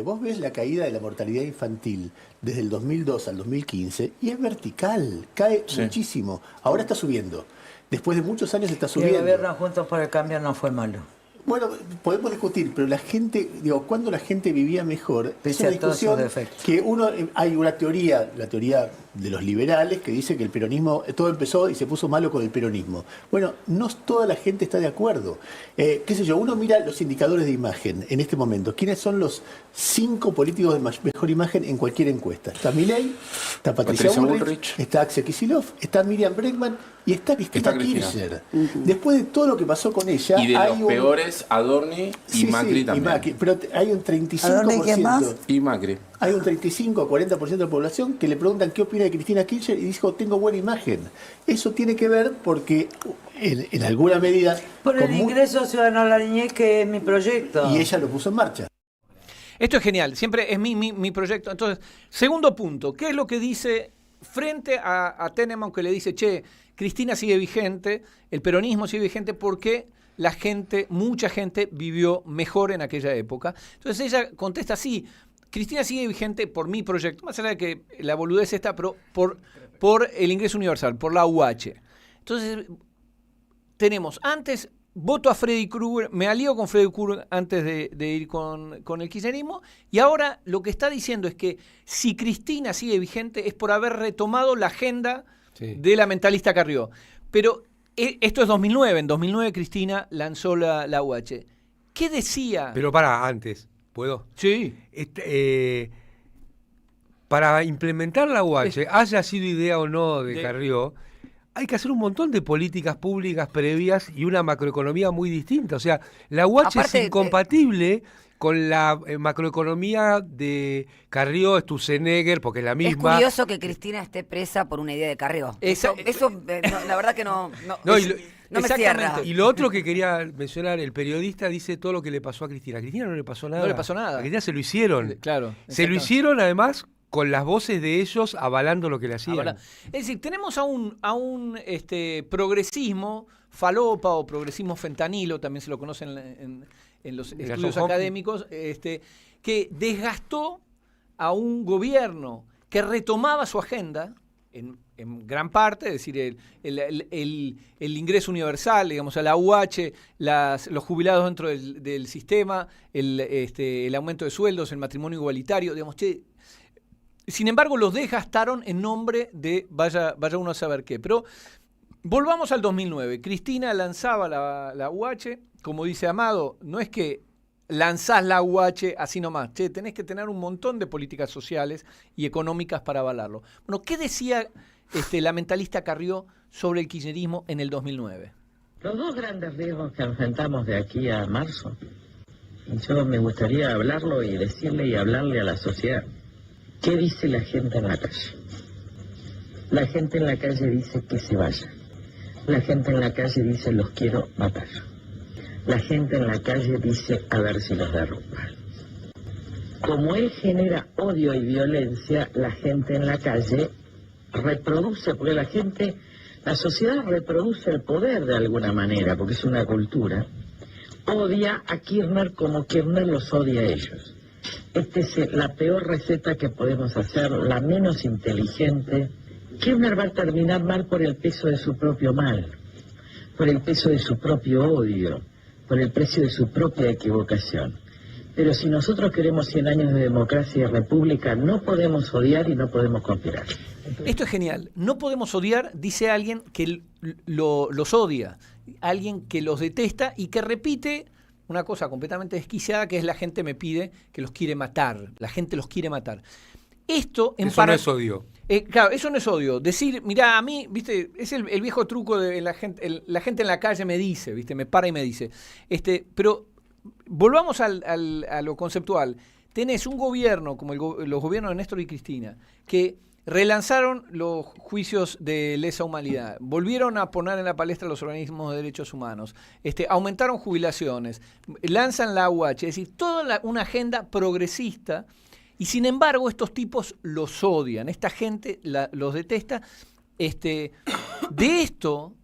Vos ves la caída de la mortalidad infantil desde el 2002 al 2015 y es vertical, cae muchísimo. Ahora está subiendo. Después de muchos años está subiendo. El gobierno Juntos por el Cambio no fue malo. Bueno, podemos discutir, pero la gente, cuando la gente vivía mejor, es una discusión que hay una teoría, la teoría de los liberales, que dice que el peronismo, todo empezó y se puso malo con el peronismo. Bueno, no toda la gente está de acuerdo. Uno mira los indicadores de imagen en este momento. ¿Quiénes son los 5 políticos de mejor imagen en cualquier encuesta? Está Milei, está Patricia Bullrich, está Axel Kicillof, está Miriam Bregman y está Cristina Kirchner. Después de todo lo que pasó con ella... Y de los peores, Adorni y Macri también. Macri, pero hay un 35%. ¿Adorni qué más? Y Macri. Hay un 35 a 40% de la población que le preguntan qué opina de Cristina Kirchner y dijo: tengo buena imagen. Eso tiene que ver porque en alguna medida... Por el ingreso ciudadano a la niñez, que es mi proyecto. Y ella lo puso en marcha. Esto es genial, siempre es mi proyecto. Entonces, segundo punto, ¿qué es lo que dice frente a Tenenbaum, que le dice: Cristina sigue vigente, el peronismo sigue vigente porque mucha gente vivió mejor en aquella época? Entonces ella contesta así: Cristina sigue vigente por mi proyecto, más allá de que la boludez está, pero por el ingreso universal, por la UH. Entonces, tenemos antes, voto a Freddy Krueger, me alío con Freddy Krueger antes de ir con el kirchnerismo, y ahora lo que está diciendo es que si Cristina sigue vigente es por haber retomado la agenda de la mentalista Carrió. Pero esto es 2009, en 2009 Cristina lanzó la UH. ¿Qué decía? Pero antes... ¿Puedo? Sí. Para implementar la UH, haya sido idea o no de Carrió, hay que hacer un montón de políticas públicas previas y una macroeconomía muy distinta. O sea, la UH es incompatible con la macroeconomía de Carrió, Sturzenegger, porque es la misma. Es curioso que Cristina esté presa por una idea de Carrió. Eso la verdad que no me cierra. Y lo otro que quería mencionar, el periodista dice todo lo que le pasó a Cristina. A Cristina no le pasó nada. No le pasó nada. A Cristina se lo hicieron. Claro. Se lo hicieron además con las voces de ellos avalando lo que le hacían. Es decir, tenemos a un progresismo falopa o progresismo fentanilo, también se lo conocen en los estudios académicos, que desgastó a un gobierno que retomaba su agenda en gran parte, es decir, el ingreso universal, digamos, a la UH, los jubilados dentro del sistema, el aumento de sueldos, el matrimonio igualitario, digamos, sin embargo, los desgastaron en nombre de vaya uno a saber qué. Pero volvamos al 2009. Cristina lanzaba la UH, como dice Amado, no es que lanzás la UH así nomás. Tenés que tener un montón de políticas sociales y económicas para avalarlo. Bueno, ¿qué decía la mentalista Carrió sobre el kirchnerismo en el 2009? Los 2 grandes riesgos que enfrentamos de aquí a marzo, yo me gustaría hablarlo y decirle y hablarle a la sociedad. ¿Qué dice la gente en la calle? La gente en la calle dice que se vaya. La gente en la calle dice: los quiero matar. La gente en la calle dice: a ver si los derrumba. Como él genera odio y violencia, la gente en la calle reproduce, porque la sociedad reproduce el poder de alguna manera, porque es una cultura. Odia a Kirchner como Kirchner los odia a ellos. Esta es la peor receta que podemos hacer, la menos inteligente. Kirchner va a terminar mal por el peso de su propio mal, por el peso de su propio odio, por el precio de su propia equivocación. Pero si nosotros queremos 100 años de democracia y república, no podemos odiar y no podemos conspirar. Esto es genial. No podemos odiar, dice alguien que los odia, alguien que los detesta y que repite una cosa completamente desquiciada, que es la gente me pide que los quiere matar. La gente los quiere matar. Esto eso no es odio. Claro, eso no es odio. Decir, mirá, a mí, viste, es el viejo truco de la gente en la calle me dice, viste, me para y me dice. Pero volvamos a lo conceptual. Tenés un gobierno como los gobiernos de Néstor y Cristina, que relanzaron los juicios de lesa humanidad, volvieron a poner en la palestra los organismos de derechos humanos, aumentaron jubilaciones, lanzan la UH, es decir, toda una agenda progresista, y sin embargo estos tipos los odian, esta gente los detesta. De esto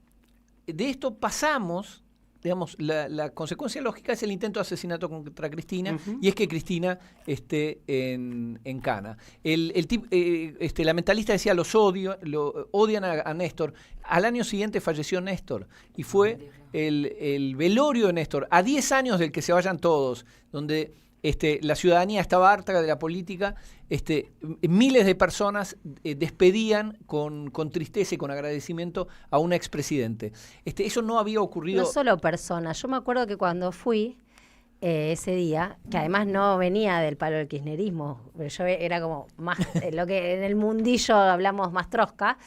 pasamos, digamos, la consecuencia lógica es el intento de asesinato contra Cristina, y es que Cristina esté en cana. La mentalista decía, odian a Néstor. Al año siguiente falleció Néstor, y fue el velorio de Néstor, a 10 años del que se vayan todos, donde la ciudadanía estaba harta de la política, miles de personas despedían con tristeza y con agradecimiento a un expresidente. Eso no había ocurrido. No solo personas. Yo me acuerdo que cuando fui ese día, que además no venía del palo del kirchnerismo, pero yo era como más, lo que en el mundillo hablamos más trosca,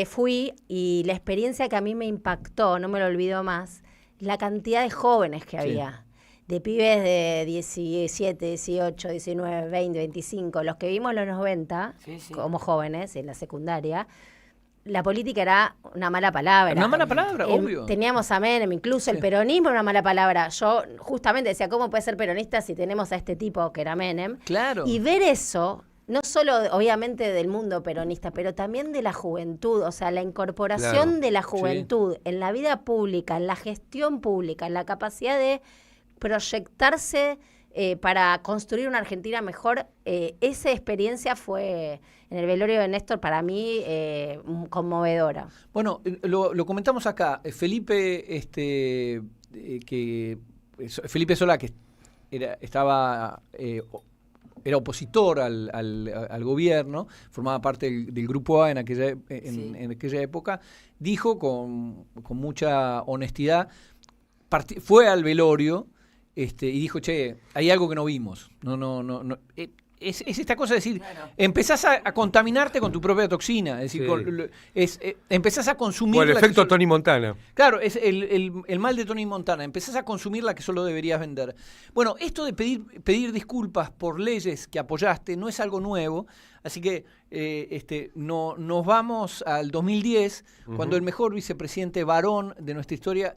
fui, y la experiencia que a mí me impactó, no me lo olvido más, la cantidad de jóvenes que había. De pibes de 17, 18, 19, 20, 25, los que vimos en los 90, como jóvenes, en la secundaria, la política era una mala palabra. Una mala palabra, obvio. Teníamos a Menem, incluso el peronismo era una mala palabra. Yo justamente decía, ¿cómo puede ser peronista si tenemos a este tipo que era Menem? Claro. Y ver eso, no solo obviamente del mundo peronista, pero también de la juventud, o sea, la incorporación de la juventud en la vida pública, en la gestión pública, en la capacidad de proyectarse para construir una Argentina mejor. Esa experiencia fue, en el velorio de Néstor, para mí conmovedora. Bueno, lo comentamos acá. Felipe Solá, que era opositor al gobierno, formaba parte del Grupo A en aquella época, dijo con mucha honestidad, fue al velorio, y dijo, che, hay algo que no vimos. No. Es esta cosa de decir, empezás a contaminarte con tu propia toxina. Es decir, empezás a consumir. O el efecto Tony Montana. Claro, es el mal de Tony Montana. Empezás a consumir la que solo deberías vender. Bueno, esto de pedir disculpas por leyes que apoyaste no es algo nuevo. Así que nos vamos al 2010, cuando el mejor vicepresidente varón de nuestra historia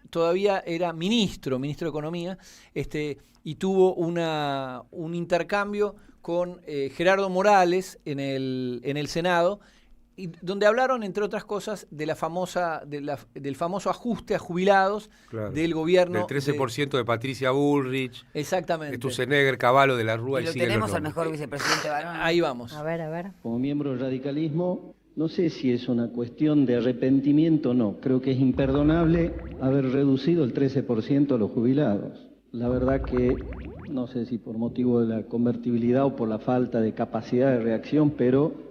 todavía era ministro de Economía, y tuvo un intercambio con Gerardo Morales en el Senado, y donde hablaron, entre otras cosas, de del famoso ajuste a jubilados del gobierno. Del 13% de Patricia Bullrich. Exactamente. De Tusenegger, Cavallo, de la Rúa. Y lo tenemos al mejor vicepresidente varón. Ahí vamos. A ver. Como miembro del radicalismo, no sé si es una cuestión de arrepentimiento o no. Creo que es imperdonable haber reducido el 13% a los jubilados. La verdad que no sé si por motivo de la convertibilidad o por la falta de capacidad de reacción, pero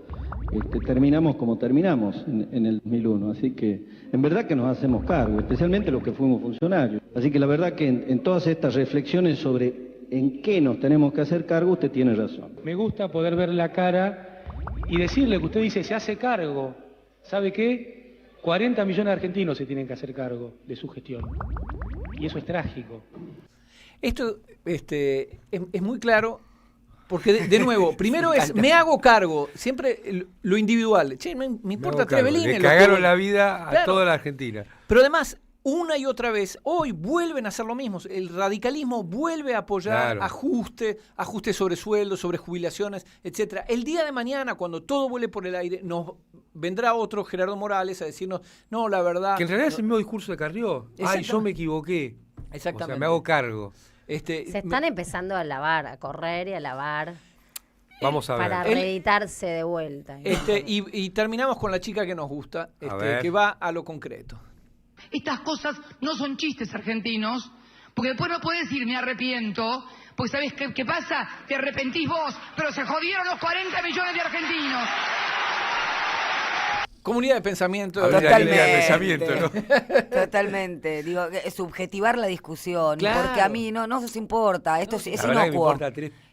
terminamos como terminamos en el 2001. Así que en verdad que nos hacemos cargo, especialmente los que fuimos funcionarios. Así que la verdad que en todas estas reflexiones sobre en qué nos tenemos que hacer cargo, usted tiene razón. Me gusta poder ver la cara y decirle que usted dice, se hace cargo. ¿Sabe qué? 40 millones de argentinos se tienen que hacer cargo de su gestión. Y eso es trágico. Esto es muy claro, porque de nuevo, primero me hago cargo, siempre lo individual. Che, me importa tres velines. Le cagaron la vida a toda la Argentina. Pero además, una y otra vez, hoy vuelven a hacer lo mismo. El radicalismo vuelve a apoyar ajuste sobre sueldos, sobre jubilaciones, etcétera. El día de mañana, cuando todo vuele por el aire, nos vendrá otro Gerardo Morales a decirnos, no, la verdad... Que en realidad es el mismo discurso de Carrió. Ay, yo me equivoqué. Exactamente. O sea, me hago cargo. Se están empezando a lavar, a correr y a lavar. Vamos a ver. Para reeditarse de vuelta. Y terminamos con la chica que nos gusta, que va a lo concreto. Estas cosas no son chistes argentinos, porque después no podés decir me arrepiento, porque ¿sabés qué pasa? Te arrepentís vos, pero se jodieron los 40 millones de argentinos. Comunidad de pensamiento. Totalmente. Digo, subjetivar la discusión. Claro. Porque a mí no nos importa. Esto es inocuo.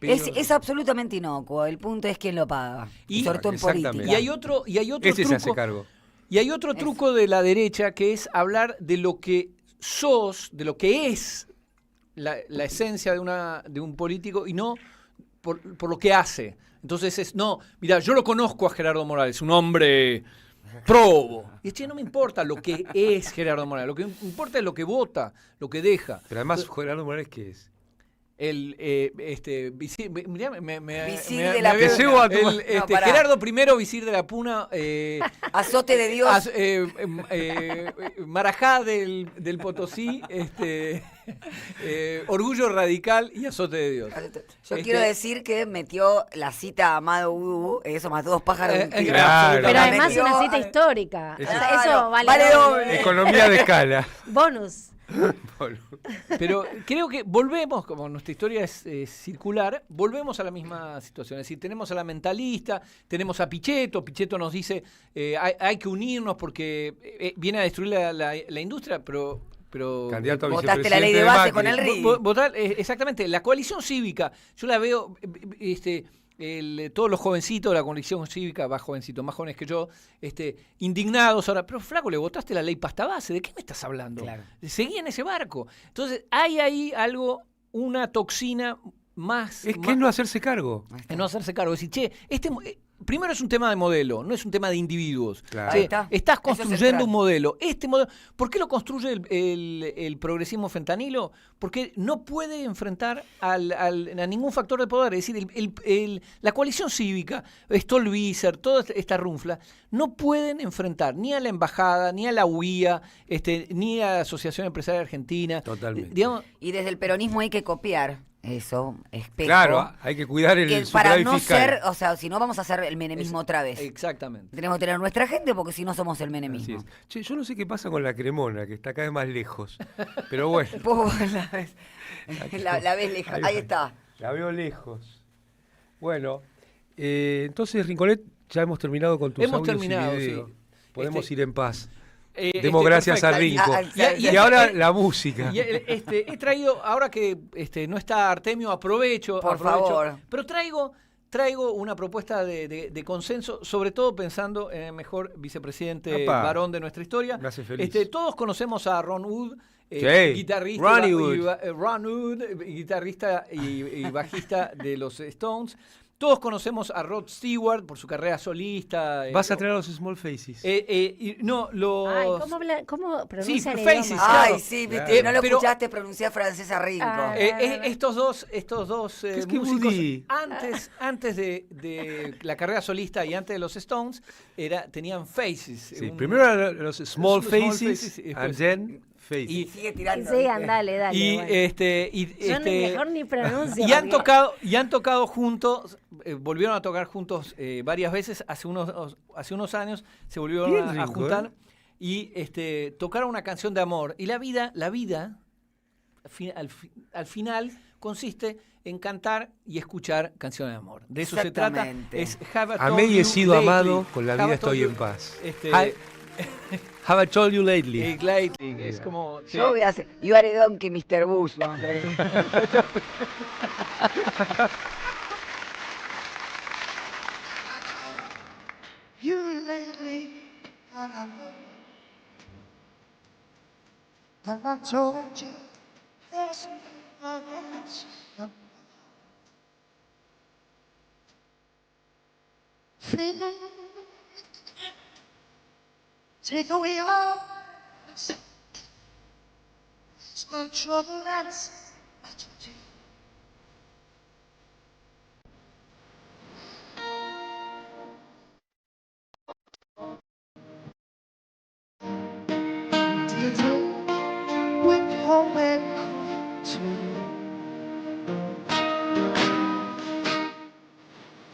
Es absolutamente inocuo. El punto es quién lo paga. Y sobre todo en política. Y hay otro Ese truco. se hace cargo. Y hay otro truco de la derecha, que es hablar de lo que sos, de lo que es la esencia de un político, y no por lo que hace. Entonces mira, yo lo conozco a Gerardo Morales, un hombre probo. Y no me importa lo que es Gerardo Morales, lo que importa es lo que vota, lo que deja. Pero además, Gerardo Morales, ¿qué es? Visir de la Puna. Gerardo I, Visir de la Puna, Azote de Dios, Marajá del Potosí, Orgullo Radical y Azote de Dios. Yo quiero decir que metió la cita a Amado Udú, eso mató 2 pájaros de un tiro. Claro. Pero además es una cita histórica. Eso vale doble. Economía de escala. Bonus. Pero creo que volvemos, como nuestra historia es circular, volvemos a la misma situación. Es decir, tenemos a la mentalista, tenemos a Pichetto nos dice hay que unirnos porque viene a destruir la industria, pero candidato a votaste la ley de base con el RI. Exactamente, la coalición cívica, yo la veo, todos los jovencitos de la coalición cívica, más jovencitos, más jóvenes que yo, indignados ahora, pero flaco, le votaste la ley pasta base, ¿de qué me estás hablando? Claro. Seguí en ese barco. Entonces, hay ahí algo, una toxina más... Es que es no hacerse cargo. Es no hacerse cargo, es decir, primero es un tema de modelo, no es un tema de individuos. Claro. Estás construyendo un modelo. Este modelo, ¿por qué lo construye el progresismo fentanilo? Porque no puede enfrentar a ningún factor de poder. Es decir, la coalición cívica, Stolbizer, toda esta runfla, no pueden enfrentar ni a la embajada, ni a la UIA, ni a la Asociación Empresarial Argentina. Totalmente. Y desde el peronismo hay que copiar. Eso, espejo. Claro, hay que cuidar el para no fiscal. ser, si no vamos a hacer el menemismo otra vez. Exactamente. Tenemos que tener nuestra gente porque si no somos el menemismo. Che, yo no sé qué pasa con la Cremona, que está cada vez más lejos. Pero bueno. la ves lejos, ahí está. La veo lejos. Bueno, entonces, Rinconet, ya hemos terminado con tus audios y video. Sí. Podemos ir en paz. Demos gracias a Rinco. Y ahora la música. He traído, ahora que no está Artemio, aprovecho. Por favor. Pero traigo una propuesta de consenso, sobre todo pensando en el mejor vicepresidente varón de nuestra historia. Me hace feliz. Todos conocemos a Ron Wood, guitarrista, guitarrista y bajista de los Stones. Todos conocemos a Rod Stewart por su carrera solista. ¿Vas a traer a los Small Faces? No, los... Ay, ¿cómo pronuncian sí, el Faces, idioma? claro. Ay, sí, viste, no lo escuchaste pronunciar francés a Rinco. Estos dos músicos, antes de la carrera solista y antes de los Stones, tenían Faces. Sí, primero eran los Small Faces, and then Faces. Y sigue tirando. Sigan, dale. Yo mejor ni pronuncio. Y han tocado juntos, volvieron a tocar juntos varias veces. Hace unos años se volvieron a juntar y tocaron una canción de amor. Y la vida al final consiste en cantar y escuchar canciones de amor. De eso se trata. Amé y he sido amado, con la vida estoy en paz. Have I told you lately? Es como... Yo voy a hacer... You are a donkey, Mr. Bush. You lately, have I told you there's take away all this trouble that's with home and to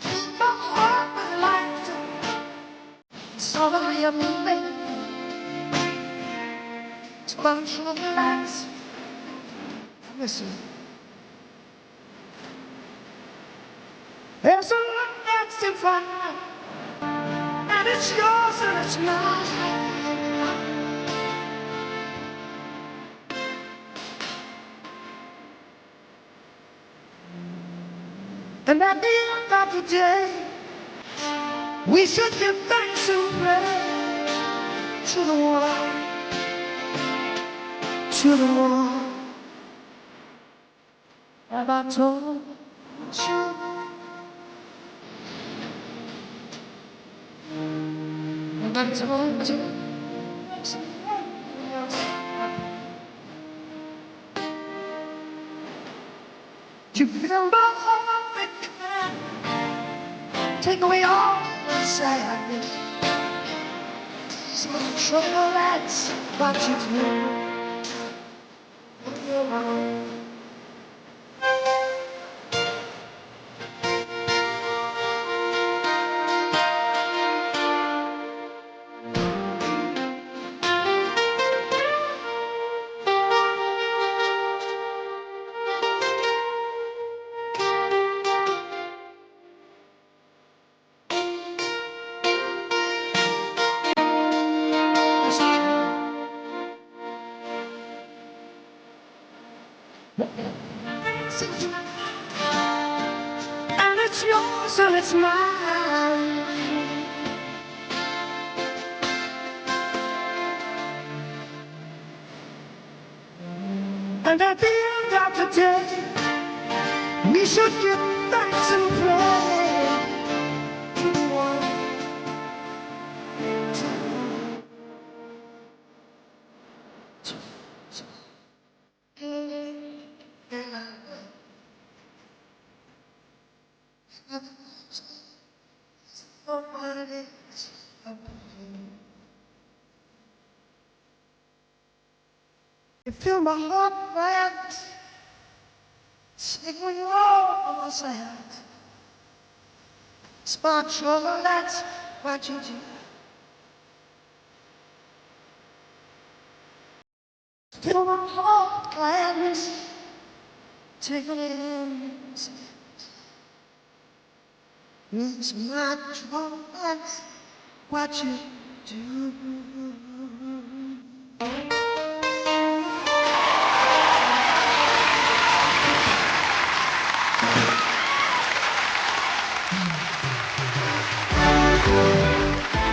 keep my heart alive. Sorry, I'm bunch of lights. Listen. There's a lot that's to find, and it's yours and it's mine. And at the end of the day, we should give thanks and pray to the one, to the one. Have I told you? Have I told you? You feel my heart and take away all the sadness. Some trouble, that's what you do. And it's yours and it's mine. And at the end of the day, we should give thanks and pray to the one. You feel my heart right, sing with all of hand. Sparks of that's what you do. Feel my heart gladness, take it in. It's my trouble, that's what you do.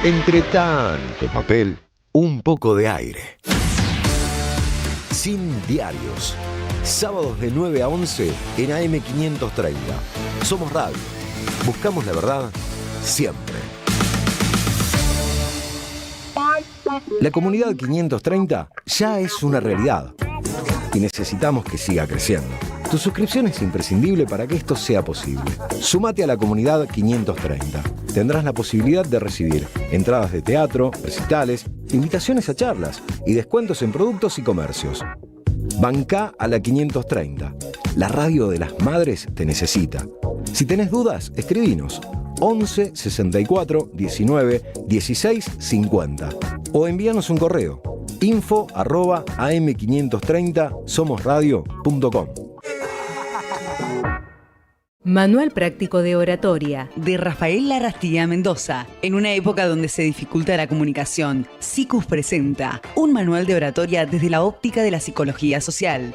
Entre tanto papel, un poco de aire. Sin diarios. Sábados de 9 a 11 en AM530. Somos Radio. Buscamos la verdad siempre. La comunidad 530 ya es una realidad y necesitamos que siga creciendo. Tu suscripción es imprescindible para que esto sea posible. Sumate a la comunidad 530. Tendrás la posibilidad de recibir entradas de teatro, recitales, invitaciones a charlas y descuentos en productos y comercios. Bancá a la 530. La radio de las madres te necesita. Si tenés dudas, escribinos 11 64 19 16 50 o envíanos un correo info@am530somosradio.com. Manual práctico de oratoria de Rafael Larrastía Mendoza. En una época donde se dificulta la comunicación, SICUS presenta un manual de oratoria desde la óptica de la psicología social.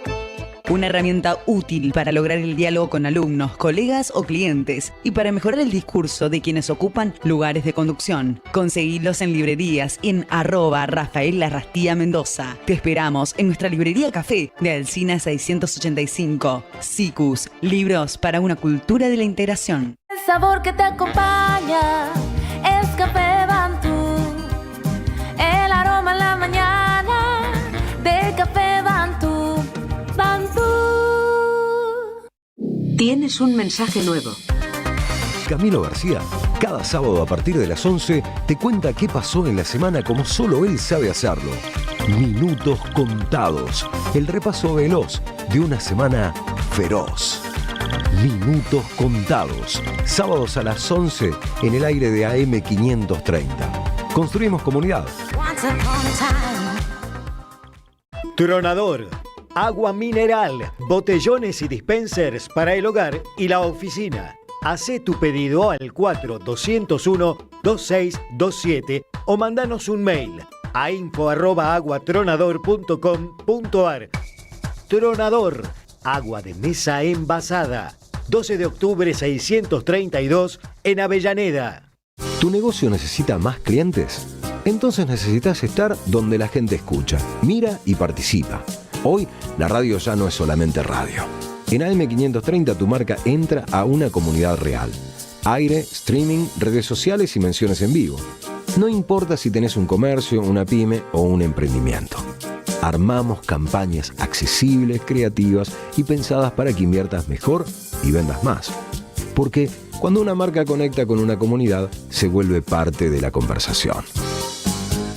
Una herramienta útil para lograr el diálogo con alumnos, colegas o clientes y para mejorar el discurso de quienes ocupan lugares de conducción. Conseguilos en librerías y en @Rafael Larrastía Mendoza. Te esperamos en nuestra librería Café de Alsina 685. SICUS, libros para una cultura de la integración. El sabor que te acompaña es Café Bantú. El aroma en la mañana de Café Bantú. Tienes un mensaje nuevo. Camilo García, cada sábado a partir de las 11, te cuenta qué pasó en la semana como solo él sabe hacerlo. Minutos contados. El repaso veloz de una semana feroz. Minutos contados. Sábados a las 11 en el aire de AM530. Construimos comunidad. Tronador. Agua mineral, botellones y dispensers para el hogar y la oficina. Hacé tu pedido al 4201-2627 o mandanos un mail a info@aguatronador.com.ar. Tronador, agua de mesa envasada. 12 de octubre 632 en Avellaneda. ¿Tu negocio necesita más clientes? Entonces necesitas estar donde la gente escucha, mira y participa. Hoy, la radio ya no es solamente radio. En AM530 tu marca entra a una comunidad real. Aire, streaming, redes sociales y menciones en vivo. No importa si tenés un comercio, una pyme o un emprendimiento. Armamos campañas accesibles, creativas y pensadas para que inviertas mejor y vendas más. Porque cuando una marca conecta con una comunidad, se vuelve parte de la conversación.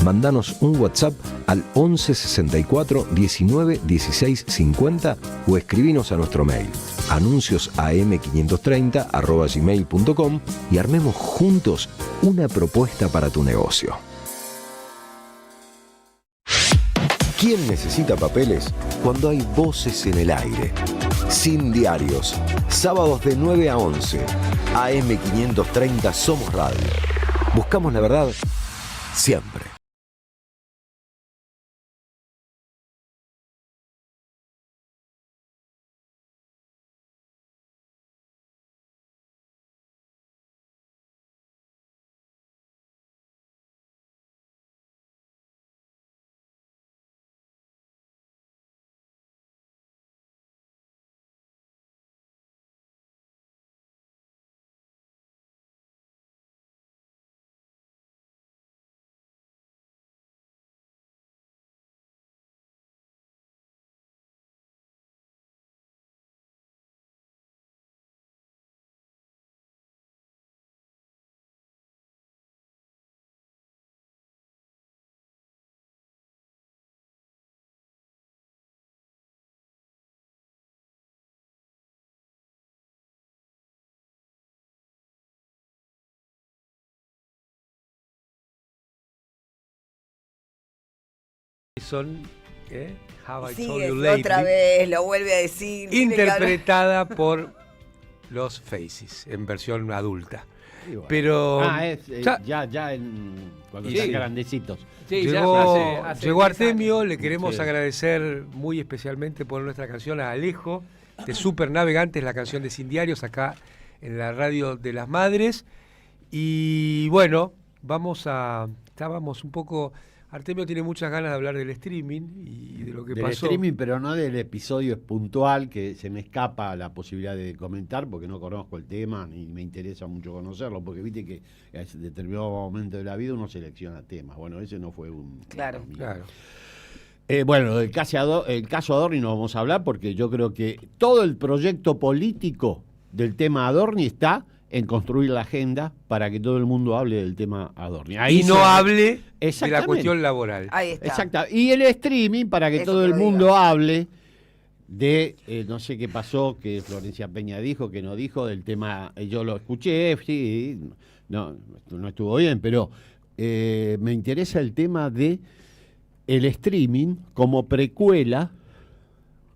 Mandanos un WhatsApp al 11 64 19 16 50 o escribinos a nuestro mail anunciosam530@gmail.com y armemos juntos una propuesta para tu negocio. ¿Quién necesita papeles cuando hay voces en el aire? Sin diarios, sábados de 9 a 11, AM530 Somos Radio. Buscamos la verdad siempre. Have I Told You Lately, otra vez, lo vuelve a decir. Interpretada por los Faces, en versión adulta. Bueno. Pero cuando están grandecitos. Sí, llegó Artemio, le queremos agradecer muy especialmente por nuestra canción a Alejo, de Super Navegantes, la canción de Sin Diarios, acá en la radio de las Madres. Y bueno, estábamos un poco... Artemio tiene muchas ganas de hablar del streaming y de lo que pasó. Del streaming, pero no del episodio puntual, que se me escapa la posibilidad de comentar porque no conozco el tema ni me interesa mucho conocerlo, porque viste que a determinado momento de la vida uno selecciona temas. Bueno, ese no fue un... Claro. Bueno, el caso Adorni no vamos a hablar porque yo creo que todo el proyecto político del tema Adorni está en construir la agenda para que todo el mundo hable del tema Adorni. Ahí no hable de la cuestión laboral. Ahí está. Exacto. Y el streaming para que todo el mundo hable de, no sé qué pasó, que Florencia Peña dijo, que no dijo, del tema, yo lo escuché, sí, no estuvo bien, pero me interesa el tema de el streaming como precuela,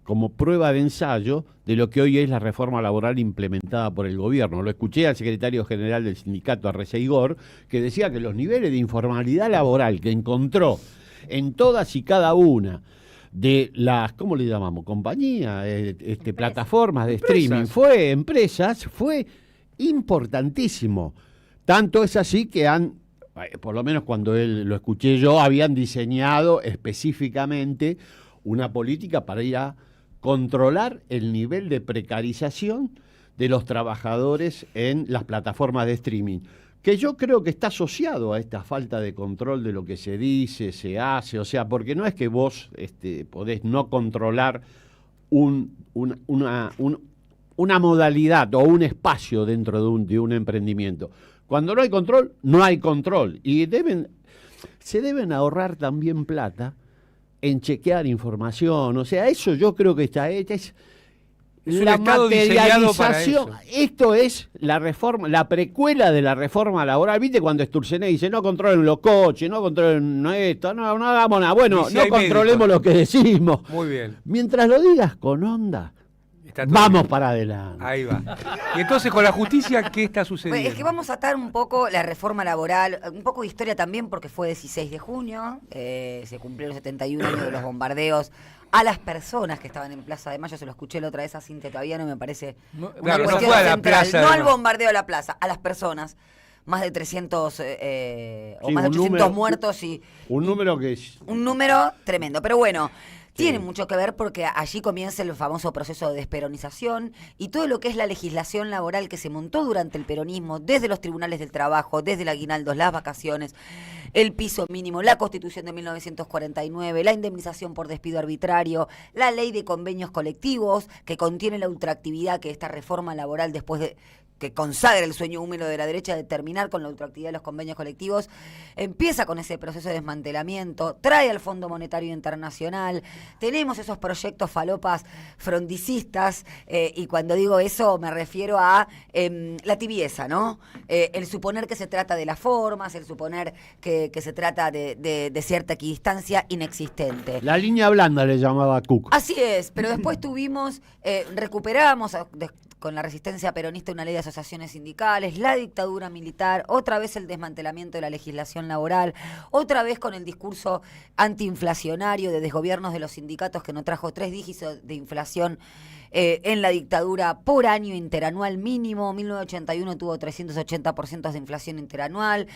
como prueba de ensayo de lo que hoy es la reforma laboral implementada por el gobierno. Lo escuché al secretario general del sindicato, Arreceigor, que decía que los niveles de informalidad laboral que encontró en todas y cada una de las, ¿cómo le llamamos? Compañías, plataformas de streaming, fue importantísimo. Tanto es así que por lo menos cuando lo escuché yo, habían diseñado específicamente una política para ir a controlar el nivel de precarización de los trabajadores en las plataformas de streaming, que yo creo que está asociado a esta falta de control de lo que se dice, se hace, o sea, porque no es que vos podés no controlar una modalidad o un espacio dentro de un emprendimiento. Cuando no hay control, no hay control. Y se deben ahorrar también plata en chequear información, o sea, eso yo creo que está hecho. la materialización, esto es la reforma, la precuela de la reforma laboral. ¿Viste cuando Sturzenegger dice no controlen los coches, no controlen esto, no hagamos nada? Bueno, no controlemos lo que decimos. Muy bien. Mientras lo digas con onda, vamos para adelante. Ahí va. Y entonces con la justicia, ¿qué está sucediendo? Es que vamos a atar un poco la reforma laboral, un poco de historia también, porque fue 16 de junio, se cumplieron 71 años de los bombardeos a las personas que estaban en Plaza de Mayo. Se lo escuché la otra vez a Cintia, todavía no me parece una claro, cuestión no fue a la central, plaza, no al bombardeo a la plaza, a las personas. Más de 300 o más de 800 muertos y un número que es un número tremendo, pero bueno, tiene mucho que ver porque allí comienza el famoso proceso de desperonización y todo lo que es la legislación laboral que se montó durante el peronismo, desde los tribunales del trabajo, desde el aguinaldo, las vacaciones, el piso mínimo, la Constitución de 1949, la indemnización por despido arbitrario, la ley de convenios colectivos que contiene la ultraactividad, que esta reforma laboral después de que consagra el sueño húmedo de la derecha de terminar con la ultraactividad de los convenios colectivos, empieza con ese proceso de desmantelamiento, trae al Fondo Monetario Internacional, tenemos esos proyectos falopas frondicistas, y cuando digo eso me refiero a la tibieza, ¿no? El suponer que se trata de las formas, el suponer que se trata de cierta equidistancia inexistente. La línea blanda le llamaba Cook. Así es, pero después tuvimos, recuperamos con la resistencia peronista una ley de asociaciones sindicales, la dictadura militar, otra vez el desmantelamiento de la legislación laboral, otra vez con el discurso antiinflacionario de desgobiernos de los sindicatos que no trajo 3 dígitos de inflación en la dictadura por año interanual mínimo. 1981 tuvo 380% de inflación interanual.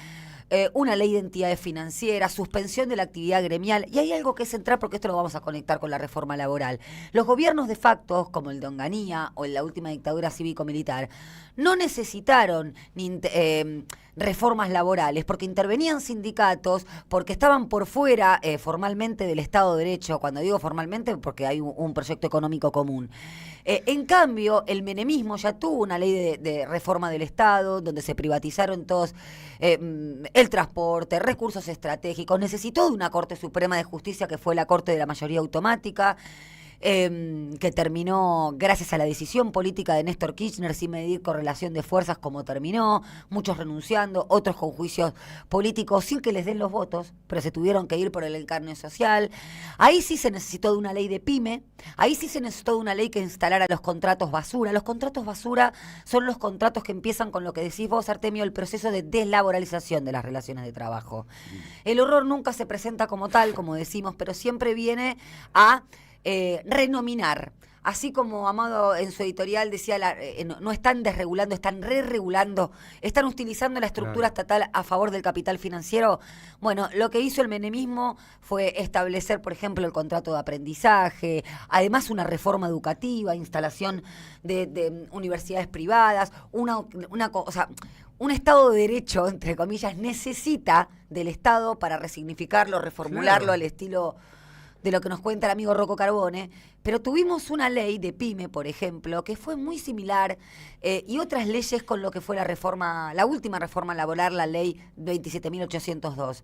Una ley de entidades financieras, suspensión de la actividad gremial, y hay algo que es central porque esto lo vamos a conectar con la reforma laboral. Los gobiernos de facto, como el de Onganía o en la última dictadura cívico-militar, no necesitaron ni reformas laborales porque intervenían sindicatos, porque estaban por fuera formalmente del Estado de Derecho. Cuando digo formalmente, porque hay un proyecto económico común. En cambio, el menemismo ya tuvo una ley de reforma del Estado, donde se privatizaron todos el transporte, recursos estratégicos. Necesitó de una Corte Suprema de Justicia que fue la Corte de la Mayoría Automática, que terminó gracias a la decisión política de Néstor Kirchner sin medir correlación de fuerzas como terminó, muchos renunciando, otros con juicios políticos sin que les den los votos, pero se tuvieron que ir por el encarnio social. Ahí sí se necesitó de una ley de pyme, ahí sí se necesitó de una ley que instalara los contratos basura. Los contratos basura son los contratos que empiezan con lo que decís vos, Artemio, el proceso de deslaboralización de las relaciones de trabajo. El horror nunca se presenta como tal, como decimos, pero siempre viene a renominar. Así como Amado en su editorial decía, no están desregulando, están re-regulando, están utilizando la estructura estatal a favor del capital financiero. Bueno, lo que hizo el menemismo fue establecer, por ejemplo, el contrato de aprendizaje, además una reforma educativa, instalación de universidades privadas, un Estado de Derecho, entre comillas, necesita del Estado para resignificarlo, reformularlo al estilo de lo que nos cuenta el amigo Rocco Carbone, pero tuvimos una ley de pyme, por ejemplo, que fue muy similar, y otras leyes con lo que fue la última reforma laboral, la ley 27.802.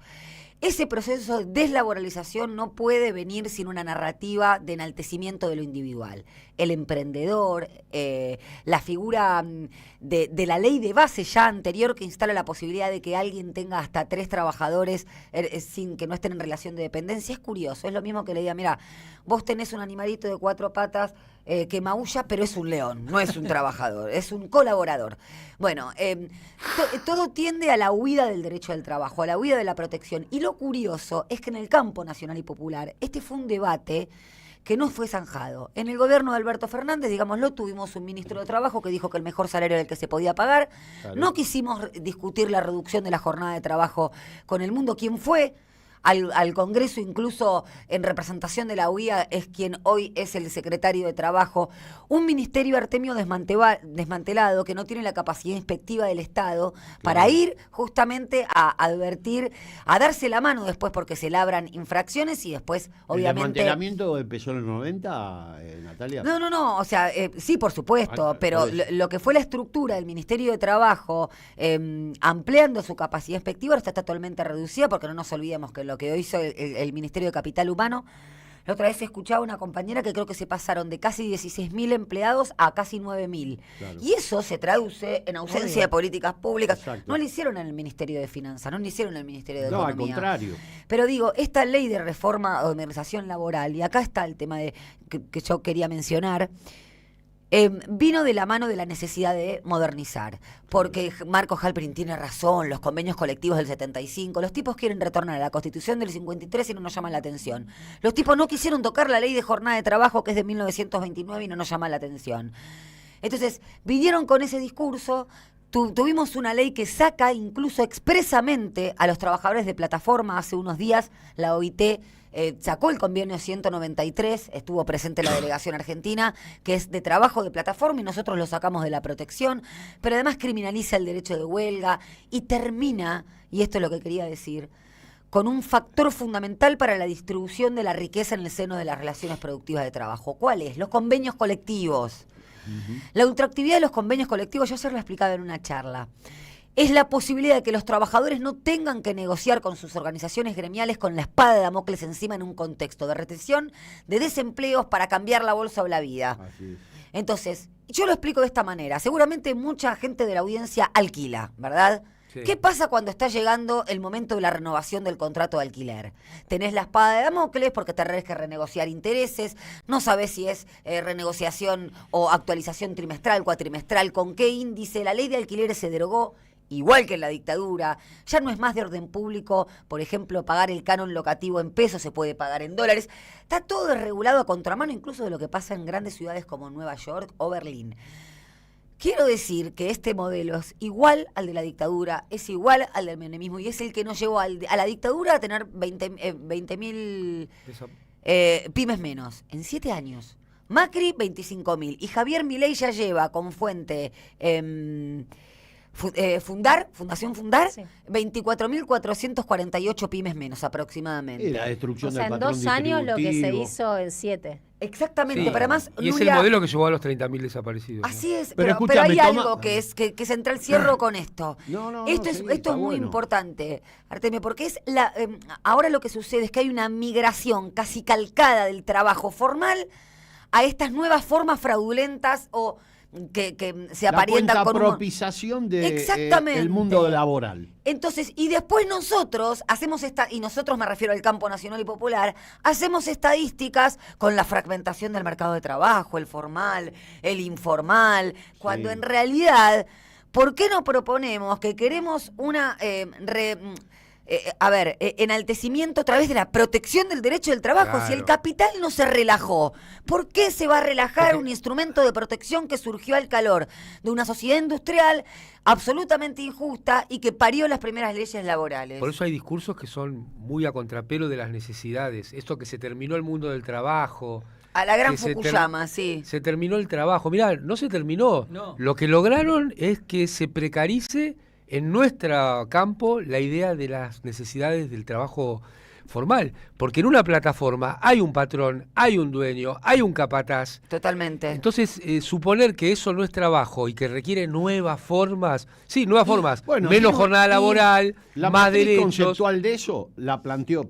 Ese proceso de deslaboralización no puede venir sin una narrativa de enaltecimiento de lo individual. El emprendedor, la figura de la ley de base ya anterior que instala la posibilidad de que alguien tenga hasta 3 trabajadores sin que no estén en relación de dependencia. Es curioso, es lo mismo que le diga, mira, vos tenés un animalito de 4 patas que maulla, pero es un león, no es un trabajador, es un colaborador. Bueno, todo tiende a la huida del derecho del trabajo, a la huida de la protección. Y lo curioso es que en el campo nacional y popular, este fue un debate que no fue zanjado. En el gobierno de Alberto Fernández, digámoslo, tuvimos un ministro de Trabajo que dijo que el mejor salario era el que se podía pagar. Claro. No quisimos discutir la reducción de la jornada de trabajo con el mundo. ¿Quién fue? Al Congreso, incluso en representación de la UIA, es quien hoy es el secretario de Trabajo. Un ministerio, Artemio, desmantelado, que no tiene la capacidad inspectiva del Estado para ir justamente a advertir, a darse la mano después porque se labran infracciones y después, obviamente... ¿El desmantelamiento empezó en los 90, Natalia? No, o sea, sí, por supuesto, pero lo que fue la estructura del Ministerio de Trabajo, ampliando su capacidad inspectiva, está totalmente reducida, porque no nos olvidemos que lo que hizo el Ministerio de Capital Humano La otra vez escuchaba a una compañera que creo que se pasaron de casi 16.000 empleados a casi 9.000. Claro. Y eso se traduce en ausencia de políticas públicas. Exacto. No lo hicieron en el Ministerio de Finanzas, no lo hicieron en el Ministerio de Economía. No, al contrario. Pero digo, esta ley de reforma o de modernización laboral, y acá está el tema que yo quería mencionar, vino de la mano de la necesidad de modernizar, porque Marco Halperin tiene razón, los convenios colectivos del 75, los tipos quieren retornar a la Constitución del 53 y no nos llaman la atención. Los tipos no quisieron tocar la ley de jornada de trabajo que es de 1929 y no nos llama la atención. Entonces, vinieron con ese discurso. Tuvimos una ley que saca incluso expresamente a los trabajadores de plataforma. Hace unos días la OIT sacó el convenio 193, estuvo presente la delegación argentina, que es de trabajo de plataforma, y nosotros lo sacamos de la protección, pero además criminaliza el derecho de huelga y termina, y esto es lo que quería decir, con un factor fundamental para la distribución de la riqueza en el seno de las relaciones productivas de trabajo. ¿Cuál es? Los convenios colectivos. La ultraactividad de los convenios colectivos, yo ayer lo explicaba en una charla, es la posibilidad de que los trabajadores no tengan que negociar con sus organizaciones gremiales con la espada de Damocles encima en un contexto de recesión, de desempleos para cambiar la bolsa o la vida. Así es. Entonces, yo lo explico de esta manera. Seguramente mucha gente de la audiencia alquila, ¿verdad? Sí. ¿Qué pasa cuando está llegando el momento de la renovación del contrato de alquiler? Tenés la espada de Damocles porque tenés que renegociar intereses, no sabés si es renegociación o actualización trimestral, cuatrimestral, con qué índice. La ley de alquileres se derogó, igual que en la dictadura. Ya no es más de orden público, por ejemplo, pagar el canon locativo en pesos, se puede pagar en dólares. Está todo desregulado a contramano incluso de lo que pasa en grandes ciudades como Nueva York o Berlín. Quiero decir que este modelo es igual al de la dictadura, es igual al del menemismo y es el que nos llevó a la dictadura a tener 20.000 pymes menos en 7 años. Macri, 25.000. Y Javier Milei ya lleva con fuente Fundación Fundar, sí. 24.448 pymes menos aproximadamente. Y la destrucción del patrón distributivo. En 2 años lo que se hizo en 7. Exactamente, sí. Pero además... Y es el modelo que llevó a los 30.000 desaparecidos. Así es, pero hay algo que entra al cierro con esto. Esto es muy importante, Artemio, porque es ahora lo que sucede es que hay una migración casi calcada del trabajo formal a estas nuevas formas fraudulentas o que se aparentan con la propización del mundo laboral. Entonces, y después nosotros hacemos y nosotros me refiero al campo nacional y popular, hacemos estadísticas con la fragmentación del mercado de trabajo, el formal, el informal, cuando en realidad, ¿por qué no proponemos que queremos una enaltecimiento a través de la protección del derecho del trabajo? Claro. Si el capital no se relajó, ¿por qué se va a relajar un instrumento de protección que surgió al calor de una sociedad industrial absolutamente injusta y que parió las primeras leyes laborales? Por eso hay discursos que son muy a contrapelo de las necesidades. Esto que se terminó el mundo del trabajo. A la gran Fukuyama, sí. Se terminó el trabajo. Mirá, no se terminó. No. Lo que lograron es que se precarice en nuestro campo la idea de las necesidades del trabajo formal, porque en una plataforma hay un patrón, hay un dueño, hay un capataz. Totalmente. Entonces, suponer que eso no es trabajo y que requiere nuevas formas, menos jornada laboral, más derechos. La conceptual de eso la planteó,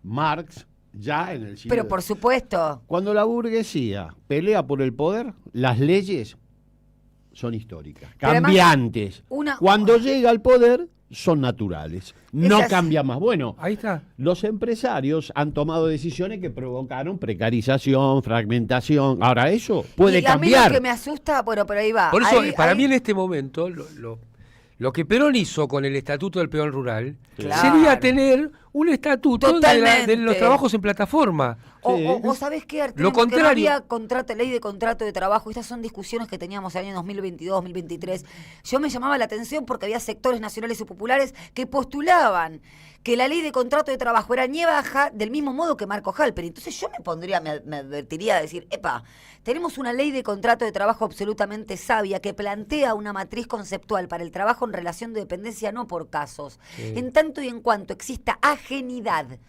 Marx ya en el siglo. Pero por supuesto. Cuando la burguesía pelea por el poder, las leyes son históricas, cambiantes. Cuando llega al poder, son naturales. No cambia más. Bueno, ahí está. Los empresarios han tomado decisiones que provocaron precarización, fragmentación. Ahora, eso puede cambiar. A mí lo que me asusta, pero ahí va. Por eso, para mí en este momento, lo que Perón hizo con el Estatuto del Peón Rural sería tener un estatuto de los trabajos en plataforma. O ¿sabés qué, Artemio? Lo contrario. No había ley de contrato de trabajo. Estas son discusiones que teníamos en el año 2022, 2023. Yo me llamaba la atención porque había sectores nacionales y populares que postulaban que la ley de contrato de trabajo era baja del mismo modo que Marco Halperin. Entonces yo me advertiría de decir, tenemos una ley de contrato de trabajo absolutamente sabia que plantea una matriz conceptual para el trabajo en relación de dependencia no por casos. En tanto y en cuanto exista ajenidad,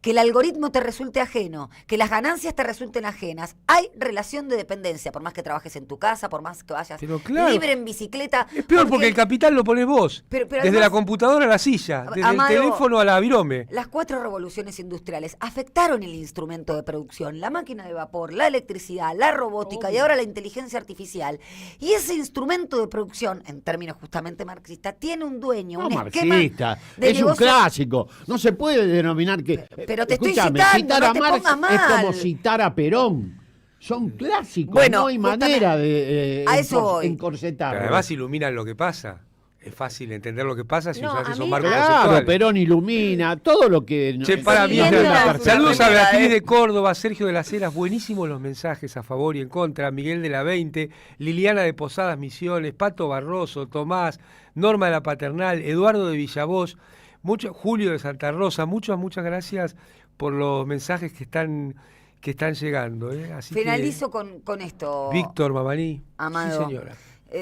que el algoritmo te resulte ajeno, que las ganancias te resulten ajenas, hay relación de dependencia, por más que trabajes en tu casa, por más que vayas libre en bicicleta. Es peor porque el capital lo pones vos, pero desde además, la computadora a la silla, desde Amado, el teléfono a la virome. Las 4 revoluciones industriales afectaron el instrumento de producción, la máquina de vapor, la electricidad, la robótica y ahora la inteligencia artificial. Y ese instrumento de producción, en términos justamente marxistas, tiene un dueño, un marxista, de es un clásico. No se puede denominar que... Pero te estoy citando, citar no a te Marx pongas mal. es como citar a Perón. Son clásicos, bueno, no hay manera de a eso voy. encorsetarlo. Pero además iluminan lo que pasa. Es fácil entender lo que pasa si usás esos marcos Claro, conceptuales. Perón ilumina todo lo que... Che, para mí saludos a Beatriz de Córdoba, Sergio de las Heras, buenísimos los mensajes a favor y en contra, Miguel de la 20, Liliana de Posadas Misiones, Pato Barroso, Tomás, Norma de la Paternal, Eduardo de Villavoz, Julio de Santa Rosa, muchas gracias por los mensajes que están llegando. Así finalizo con esto. Víctor Mamaní. Amado. Sí, señora.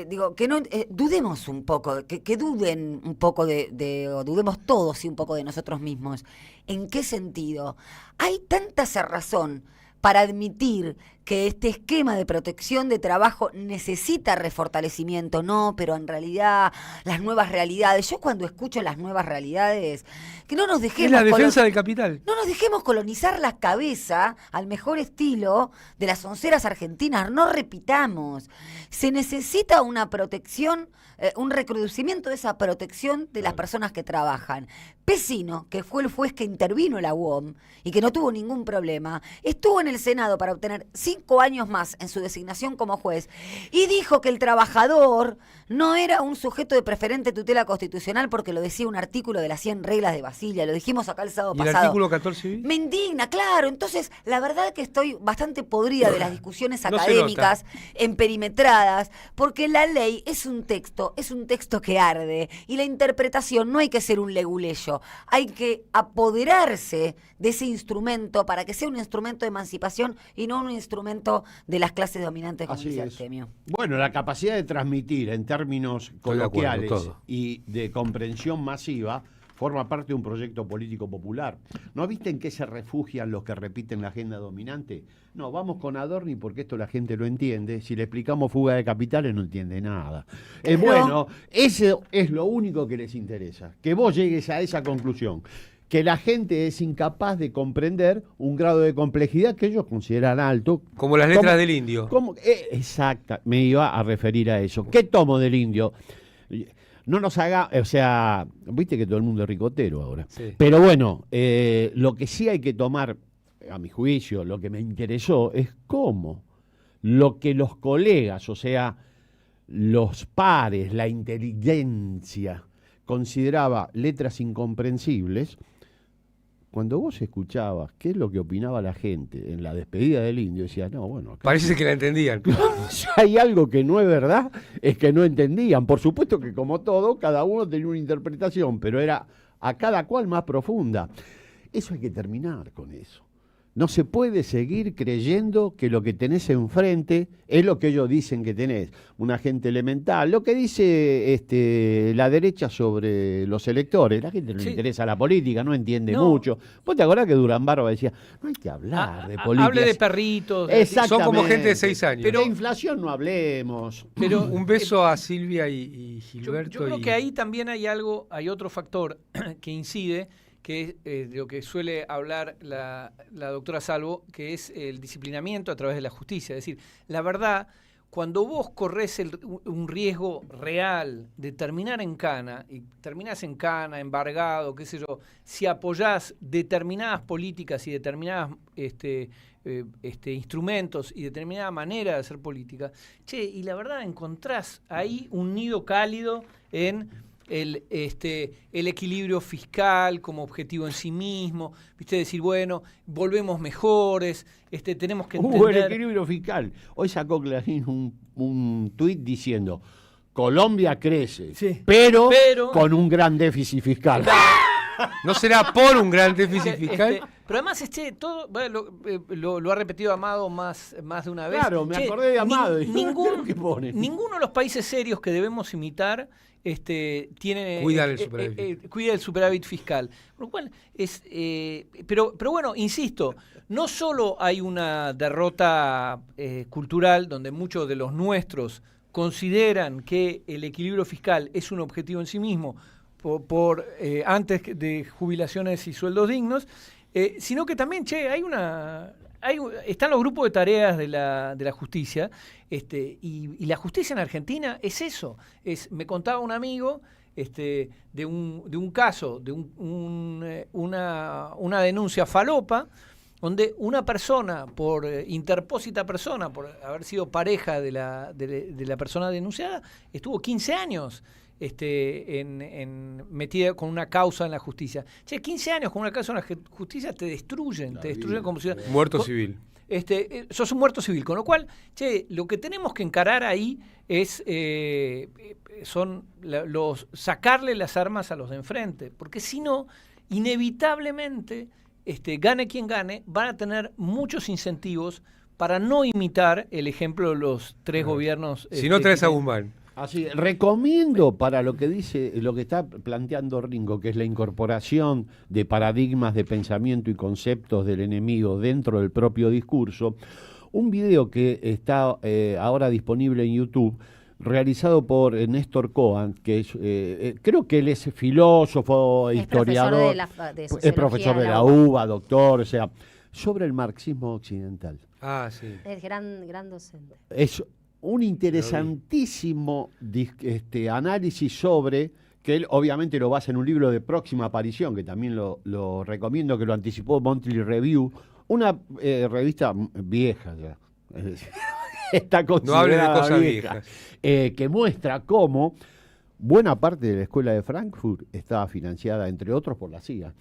Digo, que no dudemos un poco, que duden un poco o dudemos todos un poco de nosotros mismos. ¿En qué sentido? Hay tanta cerrazón para admitir que este esquema de protección de trabajo necesita refortalecimiento, no, pero en realidad las nuevas realidades, yo cuando escucho las nuevas realidades, que no nos dejemos... Es la defensa del capital. No nos dejemos colonizar la cabeza al mejor estilo de las onceras argentinas, no repitamos. Se necesita una protección, un recrudecimiento de esa protección de las personas que trabajan. Pesino, que fue el juez que intervino en la UOM y que no tuvo ningún problema, estuvo en el Senado para obtener 5 años más en su designación como juez y dijo que el trabajador no era un sujeto de preferente tutela constitucional porque lo decía un artículo de las 100 reglas de Basilia, lo dijimos acá el sábado pasado. ¿Y el artículo 14? Me indigna, claro. Entonces, la verdad que estoy bastante podrida de las discusiones académicas, emperimetradas, porque la ley es un texto que arde y la interpretación no hay que ser un leguleyo, hay que apoderarse de ese instrumento para que sea un instrumento de emancipación y no un instrumento de las clases dominantes, como dice Artemio. Bueno, la capacidad de transmitir en términos coloquiales y de comprensión masiva forma parte de un proyecto político popular. ¿No viste en qué se refugian los que repiten la agenda dominante? No, vamos con Adorni porque esto la gente lo entiende. Si le explicamos fuga de capitales no entiende nada. Bueno, eso es lo único que les interesa, que vos llegues a esa conclusión. Que la gente es incapaz de comprender un grado de complejidad que ellos consideran alto. Como las letras del indio. Exacto, me iba a referir a eso. ¿Qué tomo del indio? No nos haga, o sea, viste que todo el mundo es ricotero ahora. Sí. Pero bueno, lo que sí hay que tomar, a mi juicio, lo que me interesó es cómo lo que los colegas, o sea, los pares, la inteligencia, consideraba letras incomprensibles. Cuando vos escuchabas qué es lo que opinaba la gente en la despedida del indio, decías, no, bueno... Parece que la entendían. Si hay algo que no es verdad, es que no entendían. Por supuesto que como todo, cada uno tenía una interpretación, pero era a cada cual más profunda. Eso hay que terminar con eso. No se puede seguir creyendo que lo que tenés enfrente es lo que ellos dicen que tenés. Un agente elemental. Lo que dice la derecha sobre los electores. La gente no le interesa la política, no entiende mucho. ¿Vos te acordás que Durán Barba decía, no hay que hablar de política? Hable de perritos. Son como gente de 6 años. Pero de inflación no hablemos. Pero un beso a Silvia y Gilberto. Yo creo que ahí también hay otro factor que incide, que es de lo que suele hablar la doctora Salvo, que es el disciplinamiento a través de la justicia. Es decir, la verdad, cuando vos corres un riesgo real de terminar en cana, y terminás en cana, embargado, qué sé yo, si apoyás determinadas políticas y determinadas instrumentos y determinada manera de hacer política, y la verdad encontrás ahí un nido cálido en el equilibrio fiscal como objetivo en sí mismo, ¿viste? Decir, bueno, volvemos mejores, tenemos que entender... el equilibrio fiscal. Hoy sacó Clarín un tuit diciendo, Colombia crece, pero con un gran déficit fiscal. No será por un gran déficit fiscal. Pero además, todo lo ha repetido Amado más de una vez. Claro, me acordé de Amado. Ninguno de los países serios que debemos imitar tiene cuida el superávit fiscal. Por lo cual pero bueno, insisto, no solo hay una derrota cultural donde muchos de los nuestros consideran que el equilibrio fiscal es un objetivo en sí mismo antes de jubilaciones y sueldos dignos, sino que también, están los grupos de tareas de la justicia, y la justicia en Argentina es eso. Me contaba un amigo de un caso, de una denuncia falopa, donde una persona, por interpósita persona, por haber sido pareja de la persona denunciada, estuvo 15 años metida con una causa en la justicia. 15 años con una causa en la justicia te destruyen como ciudadano. Muerto civil. Sos un muerto civil, con lo cual, lo que tenemos que encarar ahí es sacarle las armas a los de enfrente, porque si no, inevitablemente, gane quien gane, van a tener muchos incentivos para no imitar el ejemplo de los tres gobiernos. Si no traes a Guzmán. Así, recomiendo para lo que está planteando Ringo, que es la incorporación de paradigmas de pensamiento y conceptos del enemigo dentro del propio discurso, un video que está ahora disponible en YouTube, realizado por Néstor Cohen, que es, creo que él es filósofo, historiador, es profesor de la UBA, doctor, o sea, sobre el marxismo occidental. Ah, sí. Es gran docente. Es un interesantísimo análisis sobre, que él obviamente lo basa en un libro de próxima aparición, que también lo recomiendo, que lo anticipó Monthly Review, una revista vieja ya, es decir, está considerada no hable de cosas vieja, que muestra cómo buena parte de la escuela de Frankfurt estaba financiada, entre otros, por la CIA,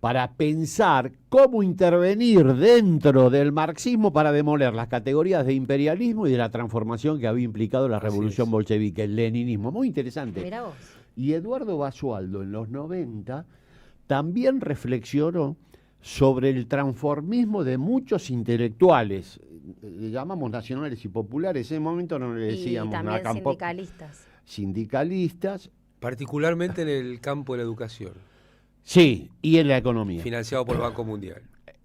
para pensar cómo intervenir dentro del marxismo para demoler las categorías de imperialismo y de la transformación que había implicado la revolución bolchevique, el leninismo. Muy interesante. Mirá vos. Y Eduardo Basualdo, en los 90, también reflexionó sobre el transformismo de muchos intelectuales, le llamamos nacionales y populares, en ese momento no le decíamos y también sindicalistas. Particularmente en el campo de la educación. Sí, y en la economía. Financiado por el Banco Mundial.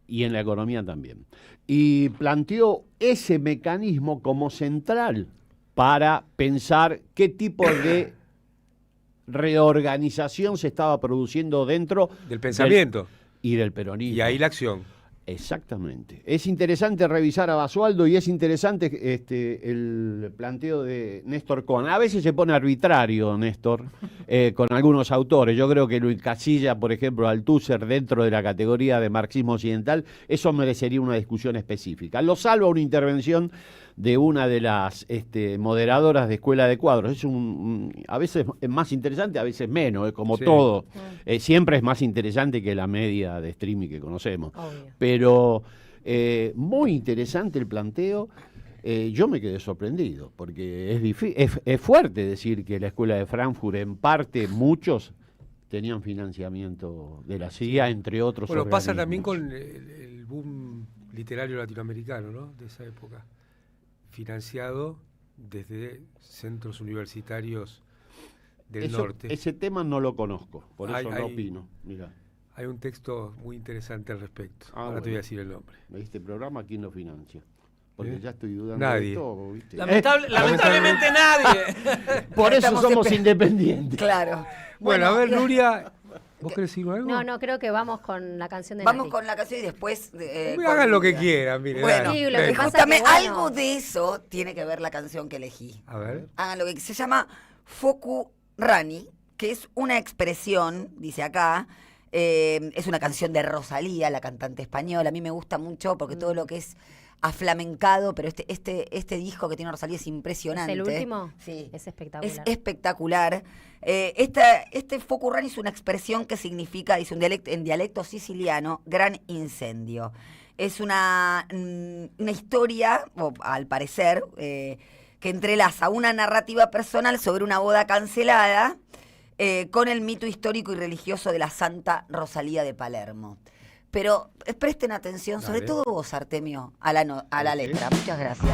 Y en la economía también. Y planteó ese mecanismo como central para pensar qué tipo de reorganización se estaba produciendo dentro del pensamiento y del peronismo. Y ahí la acción. Exactamente. Es interesante revisar a Basualdo y es interesante el planteo de Néstor Cohen. A veces se pone arbitrario, Néstor, con algunos autores. Yo creo que lo encasilla, por ejemplo, Althusser dentro de la categoría de marxismo occidental. Eso merecería una discusión específica. Lo salva una intervención de una de las moderadoras de Escuela de Cuadros. Es a veces es más interesante, a veces menos, como todo. Siempre es más interesante que la media de streaming que conocemos. Obvio. Pero muy interesante el planteo. Yo me quedé sorprendido, porque es fuerte decir que la Escuela de Frankfurt, en parte, muchos tenían financiamiento de la CIA, entre otros. Bueno, pasa también con el boom literario latinoamericano, ¿no? De esa época. Financiado desde centros universitarios del norte. Ese tema no lo conozco, por eso no opino. Mirá. Hay un texto muy interesante al respecto. Ahora te voy a decir el nombre. Este programa, ¿quién lo financia? Porque ya estoy dudando nadie. de todo, ¿viste? Lamentablemente nadie. Por eso somos independientes. Claro. Bueno, a ver, Nuria, ¿vos querés decir algo? No, creo que vamos con la canción de Vamos con la canción y después... hagan lo que quieran, miren. Bueno, sí, lo que pasa justamente que, bueno, algo de eso tiene que ver la canción que elegí. A ver. Hagan lo que se llama Foku Rani, que es una expresión, dice acá, es una canción de Rosalía, la cantante española. A mí me gusta mucho porque todo lo que es aflamencado, pero este disco que tiene Rosalía es impresionante. ¿Es el último? Sí. Es espectacular. Es espectacular. Este Foku Rani es una expresión que significa, dice en dialecto siciliano, gran incendio. Es una historia, al parecer, que entrelaza una narrativa personal sobre una boda cancelada con el mito histórico y religioso de la Santa Rosalía de Palermo. Pero presten atención, sobre todo vos, Artemio, a la letra. Muchas gracias.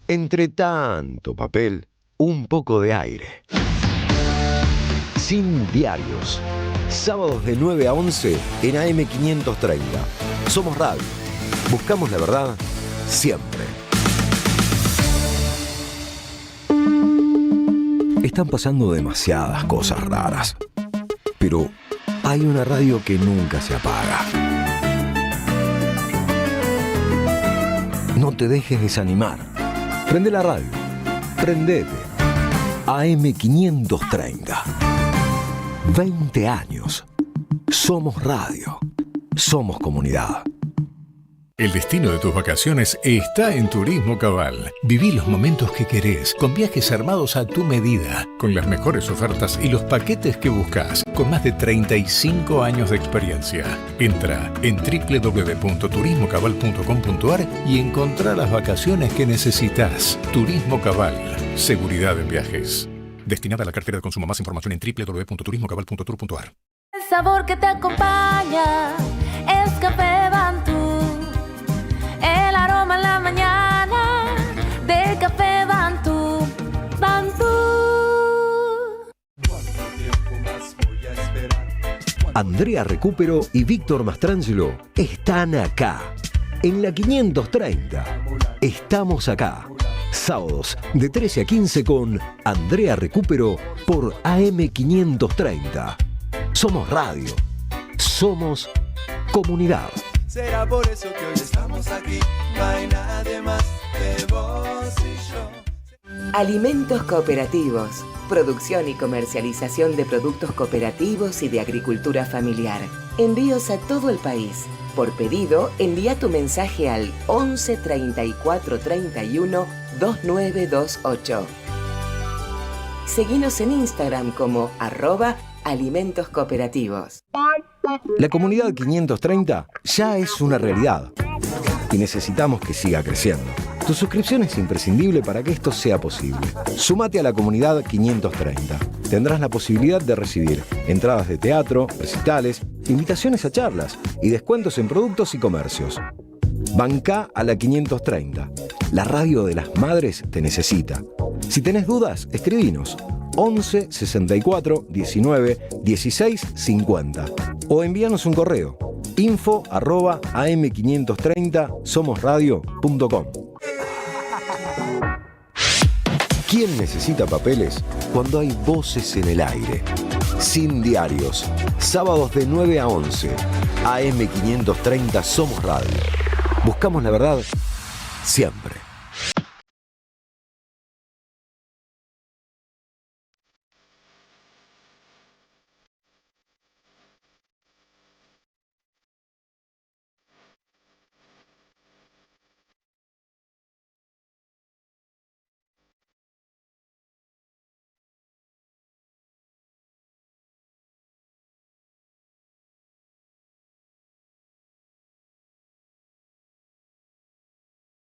Entre tanto papel, un poco de aire. Sin diarios. Sábados de 9 a 11 en AM530. Somos radio. Buscamos la verdad siempre. Están pasando demasiadas cosas raras. Pero hay una radio que nunca se apaga. No te dejes desanimar. Prende la radio. Prendete. AM530. 20 años. Somos radio. Somos comunidad. El destino de tus vacaciones está en Turismo Cabal. Viví los momentos que querés, con viajes armados a tu medida, con las mejores ofertas y los paquetes que buscas, con más de 35 años de experiencia. Entra en www.turismocabal.com.ar y encontrá las vacaciones que necesitas. Turismo Cabal. Seguridad en viajes. Destinada a la cartera de consumo. Más información en www.turismocabal.tour.ar. El sabor que te acompaña es Café Bantú. El aroma en la mañana de Café Bantú. Bantú. Andrea Recupero y Víctor Mastrangelo están acá. En la 530. Estamos acá. Sábados de 13 a 15 con Andrea Recupero por AM530. Somos radio. Somos comunidad. Será por eso que hoy estamos aquí. No hay nadie más que vos y yo. Alimentos cooperativos. Producción y comercialización de productos cooperativos y de agricultura familiar. Envíos a todo el país. Por pedido, envía tu mensaje al 11 34 31 2928. Seguinos en Instagram como @alimentoscooperativos. La comunidad 530 ya es una realidad y necesitamos que siga creciendo. Tu suscripción es imprescindible para que esto sea posible. Sumate a la comunidad 530. Tendrás la posibilidad de recibir entradas de teatro, recitales, invitaciones a charlas y descuentos en productos y comercios. Bancá a la 530. La radio de las madres te necesita. Si tenés dudas, escribinos 11 64 19 16 50 o envíanos un correo info@am530somosradio.com. ¿Quién necesita papeles cuando hay voces en el aire? Sin diarios, sábados de 9 a 11, AM530 Somos Radio. Buscamos la verdad siempre.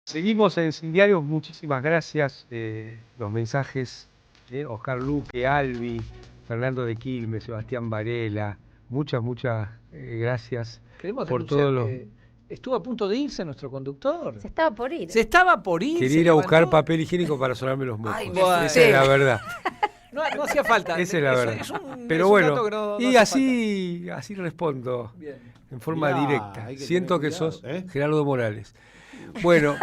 Seguimos en Sin Diarios, muchísimas gracias. Los mensajes de Oscar Luque, Albi, Fernando de Quilmes, Sebastián Varela, muchas gracias por todos los... Estuvo a punto de irse nuestro conductor. Se estaba por ir. Se estaba por ir. Quería ir a buscar papel higiénico para sonarme los mocos. Bueno. Esa es la verdad. No hacía falta. Esa es la verdad. Pero bueno, y así respondo. Bien. En forma directa. Siento que sos Gerardo Morales. Bueno,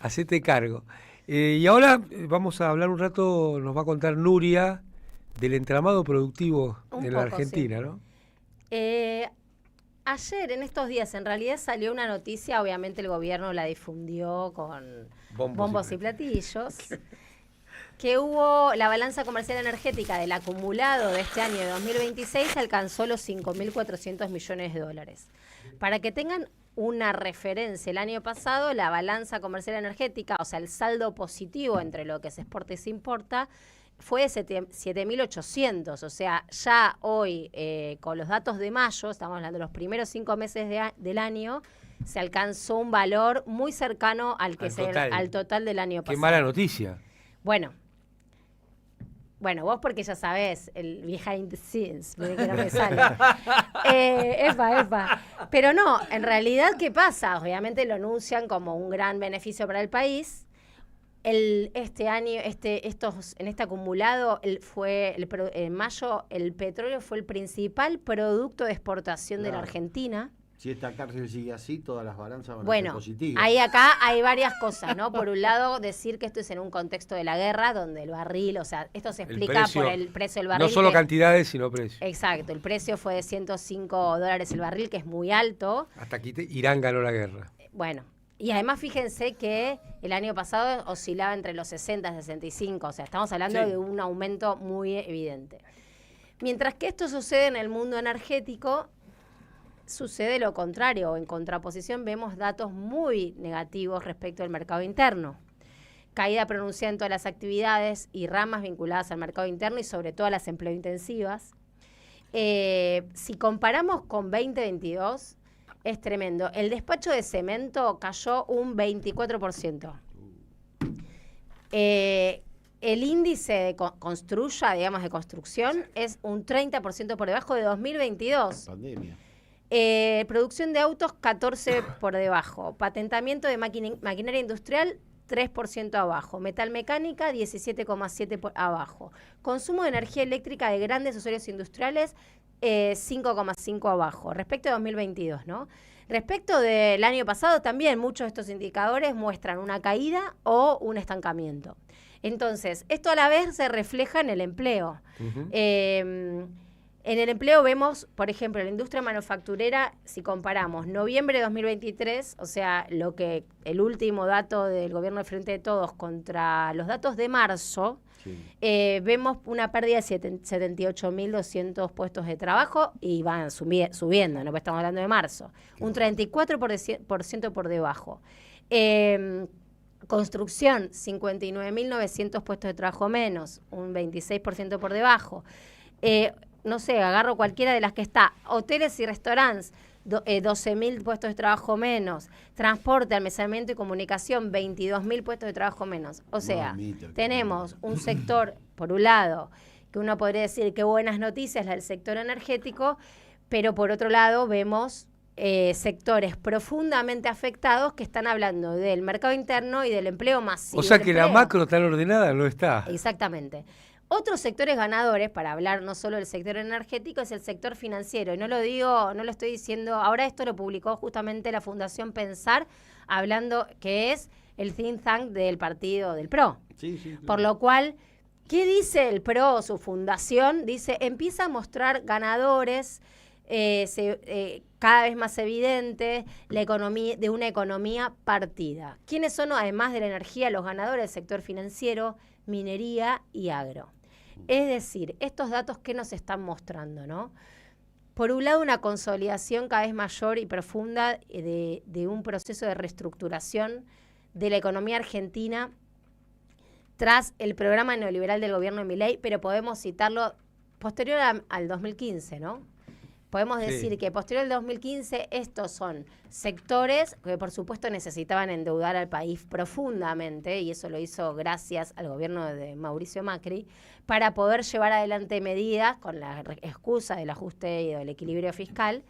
hacete cargo. Y ahora vamos a hablar un rato, nos va a contar Nuria del entramado productivo en la Argentina, sí. ¿No? Ayer, en estos días, en realidad salió una noticia, obviamente el gobierno la difundió con bombos y platillos, que hubo la balanza comercial energética del acumulado de este año de 2026 alcanzó los 5.400 millones de dólares. Para que tengan una referencia, el año pasado la balanza comercial energética, o sea, el saldo positivo entre lo que se exporta y se importa, fue de 7.800, o sea, ya hoy con los datos de mayo, estamos hablando de los primeros 5 meses del año, se alcanzó un valor muy cercano al total del año pasado. Qué mala noticia. Bueno, vos porque ya sabés, el behind the scenes, que no me sale. Epa. Pero no, en realidad, ¿qué pasa? Obviamente lo anuncian como un gran beneficio para el país. Este año, en este acumulado, en mayo, el petróleo fue el principal producto de exportación de la Argentina. Si esta cárcel sigue así, todas las balanzas van a ser positivas. Acá hay varias cosas, ¿no? Por un lado, decir que esto es en un contexto de la guerra, donde el barril, o sea, esto se explica por el precio del barril. No solo cantidades, sino precio. Exacto, el precio fue de $105 el barril, que es muy alto. Hasta aquí Irán ganó la guerra. Bueno, y además fíjense que el año pasado oscilaba entre los 60 y 65, o sea, estamos hablando de un aumento muy evidente. Mientras que esto sucede en el mundo energético, sucede lo contrario, en contraposición vemos datos muy negativos respecto al mercado interno. Caída pronunciada en todas las actividades y ramas vinculadas al mercado interno y sobre todo a las empleointensivas. Si comparamos con 2022, es tremendo. El despacho de cemento cayó un 24%. El índice de Construya, digamos de construcción, es un 30% por debajo de 2022. Pandemia. Producción de autos, 14 por debajo. Patentamiento de maquinaria industrial, 3% abajo. Metalmecánica, 17,7% por abajo. Consumo de energía eléctrica de grandes usuarios industriales, 5,5% abajo. Respecto a 2022, ¿no? Respecto del año pasado, también muchos de estos indicadores muestran una caída o un estancamiento. Entonces, esto a la vez se refleja en el empleo. En el empleo vemos, por ejemplo, la industria manufacturera, si comparamos noviembre de 2023, o sea, el último dato del gobierno de Frente de Todos contra los datos de marzo, vemos una pérdida de 78.200 puestos de trabajo y van subiendo, ¿no? Estamos hablando de marzo, un 34% por debajo. Construcción, 59.900 puestos de trabajo menos, un 26% por debajo. No sé, agarro cualquiera de las que está. Hoteles y restaurantes, 12.000 puestos de trabajo menos. Transporte, almacenamiento y comunicación, 22.000 puestos de trabajo menos. O sea, tenemos un sector, por un lado, que uno podría decir que buenas noticias, la del sector energético, pero por otro lado vemos sectores profundamente afectados que están hablando del mercado interno y del empleo masivo. O sea que la macro tan ordenada no está. Exactamente. Otros sectores ganadores, para hablar no solo del sector energético, es el sector financiero. Y no lo estoy diciendo, ahora esto lo publicó justamente la Fundación Pensar, hablando que es el think tank del partido del PRO. Sí, claro. Por lo cual, ¿qué dice el PRO, su fundación? Dice, empieza a mostrar ganadores cada vez más evidente la economía, de una economía partida. ¿Quiénes son, además de la energía, los ganadores del sector financiero, minería y agro? Es decir, estos datos que nos están mostrando, ¿no? Por un lado, una consolidación cada vez mayor y profunda de un proceso de reestructuración de la economía argentina tras el programa neoliberal del gobierno de Milei, pero podemos citarlo posterior al 2015, ¿no? Podemos decir que posterior al 2015 estos son sectores que por supuesto necesitaban endeudar al país profundamente, y eso lo hizo gracias al gobierno de Mauricio Macri, para poder llevar adelante medidas con la excusa del ajuste y del equilibrio fiscal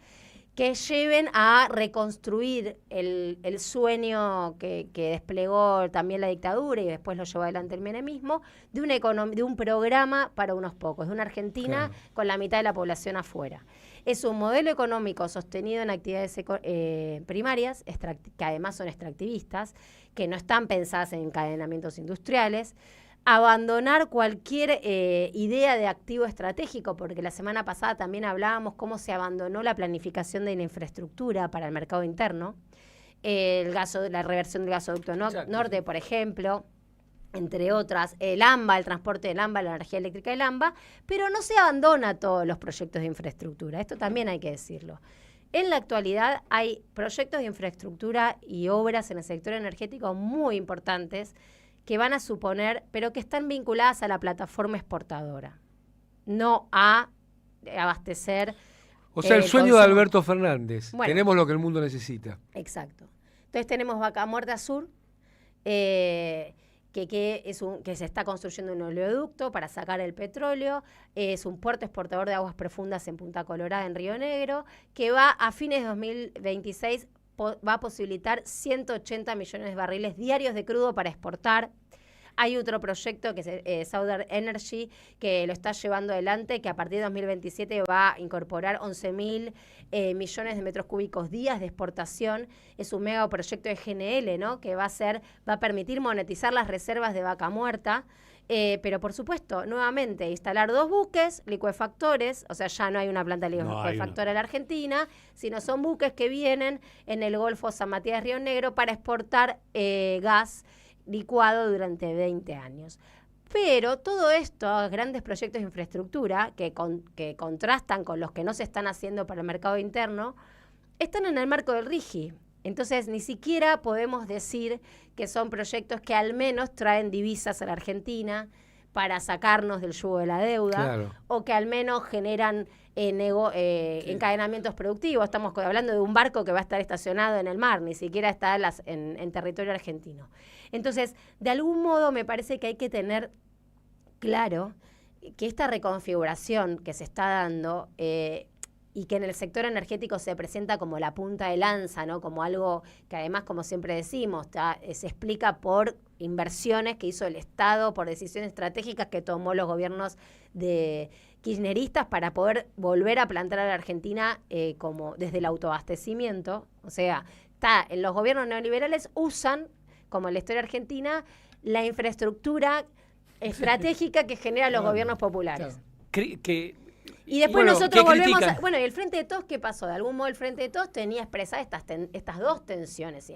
que lleven a reconstruir el sueño que desplegó también la dictadura y después lo llevó adelante el menemismo, de un programa para unos pocos, de una Argentina con la mitad de la población afuera. Es un modelo económico sostenido en actividades primarias, que además son extractivistas, que no están pensadas en encadenamientos industriales. Abandonar cualquier idea de activo estratégico, porque la semana pasada también hablábamos cómo se abandonó la planificación de la infraestructura para el mercado interno, la reversión del gasoducto norte, por ejemplo, entre otras, el AMBA, el transporte del AMBA, la energía eléctrica del AMBA, pero no se abandona todos los proyectos de infraestructura, esto también hay que decirlo. En la actualidad hay proyectos de infraestructura y obras en el sector energético muy importantes que van a suponer, pero que están vinculadas a la plataforma exportadora, no a abastecer. O sea, el sueño de Alberto Fernández. Bueno, tenemos lo que el mundo necesita. Exacto. Entonces tenemos Vaca Muerta Sur, que se está construyendo un oleoducto para sacar el petróleo, es un puerto exportador de aguas profundas en Punta Colorada, en Río Negro, que va a fines de 2026 va a posibilitar 180 millones de barriles diarios de crudo para exportar. Hay otro proyecto que es Southern Energy, que lo está llevando adelante, que a partir de 2027 va a incorporar 11.000 millones de metros cúbicos días de exportación. Es un mega proyecto de GNL, ¿no? Que va a permitir monetizar las reservas de Vaca Muerta. Pero por supuesto, nuevamente, instalar 2 buques licuefactores, o sea, ya no hay una planta licuefactora en la Argentina, sino son buques que vienen en el Golfo San Matías Río Negro para exportar gas licuado durante 20 años. Pero todo esto, grandes proyectos de infraestructura que contrastan con los que no se están haciendo para el mercado interno, están en el marco del RIGI. Entonces, ni siquiera podemos decir que son proyectos que al menos traen divisas a la Argentina para sacarnos del yugo de la deuda, o que al menos generan encadenamientos productivos. Estamos hablando de un barco que va a estar estacionado en el mar, ni siquiera está en territorio argentino. Entonces, de algún modo me parece que hay que tener claro que esta reconfiguración que se está dando y que en el sector energético se presenta como la punta de lanza, ¿no? Como algo que además, como siempre decimos, se explica por inversiones que hizo el Estado, por decisiones estratégicas que tomó los gobiernos de kirchneristas para poder volver a plantar a la Argentina como desde el autoabastecimiento. O sea, en los gobiernos neoliberales usan, como en la historia argentina, la infraestructura estratégica que generan los gobiernos populares. Y después nosotros volvemos y el Frente de Todos, ¿qué pasó? De algún modo el Frente de Todos tenía expresadas estas dos tensiones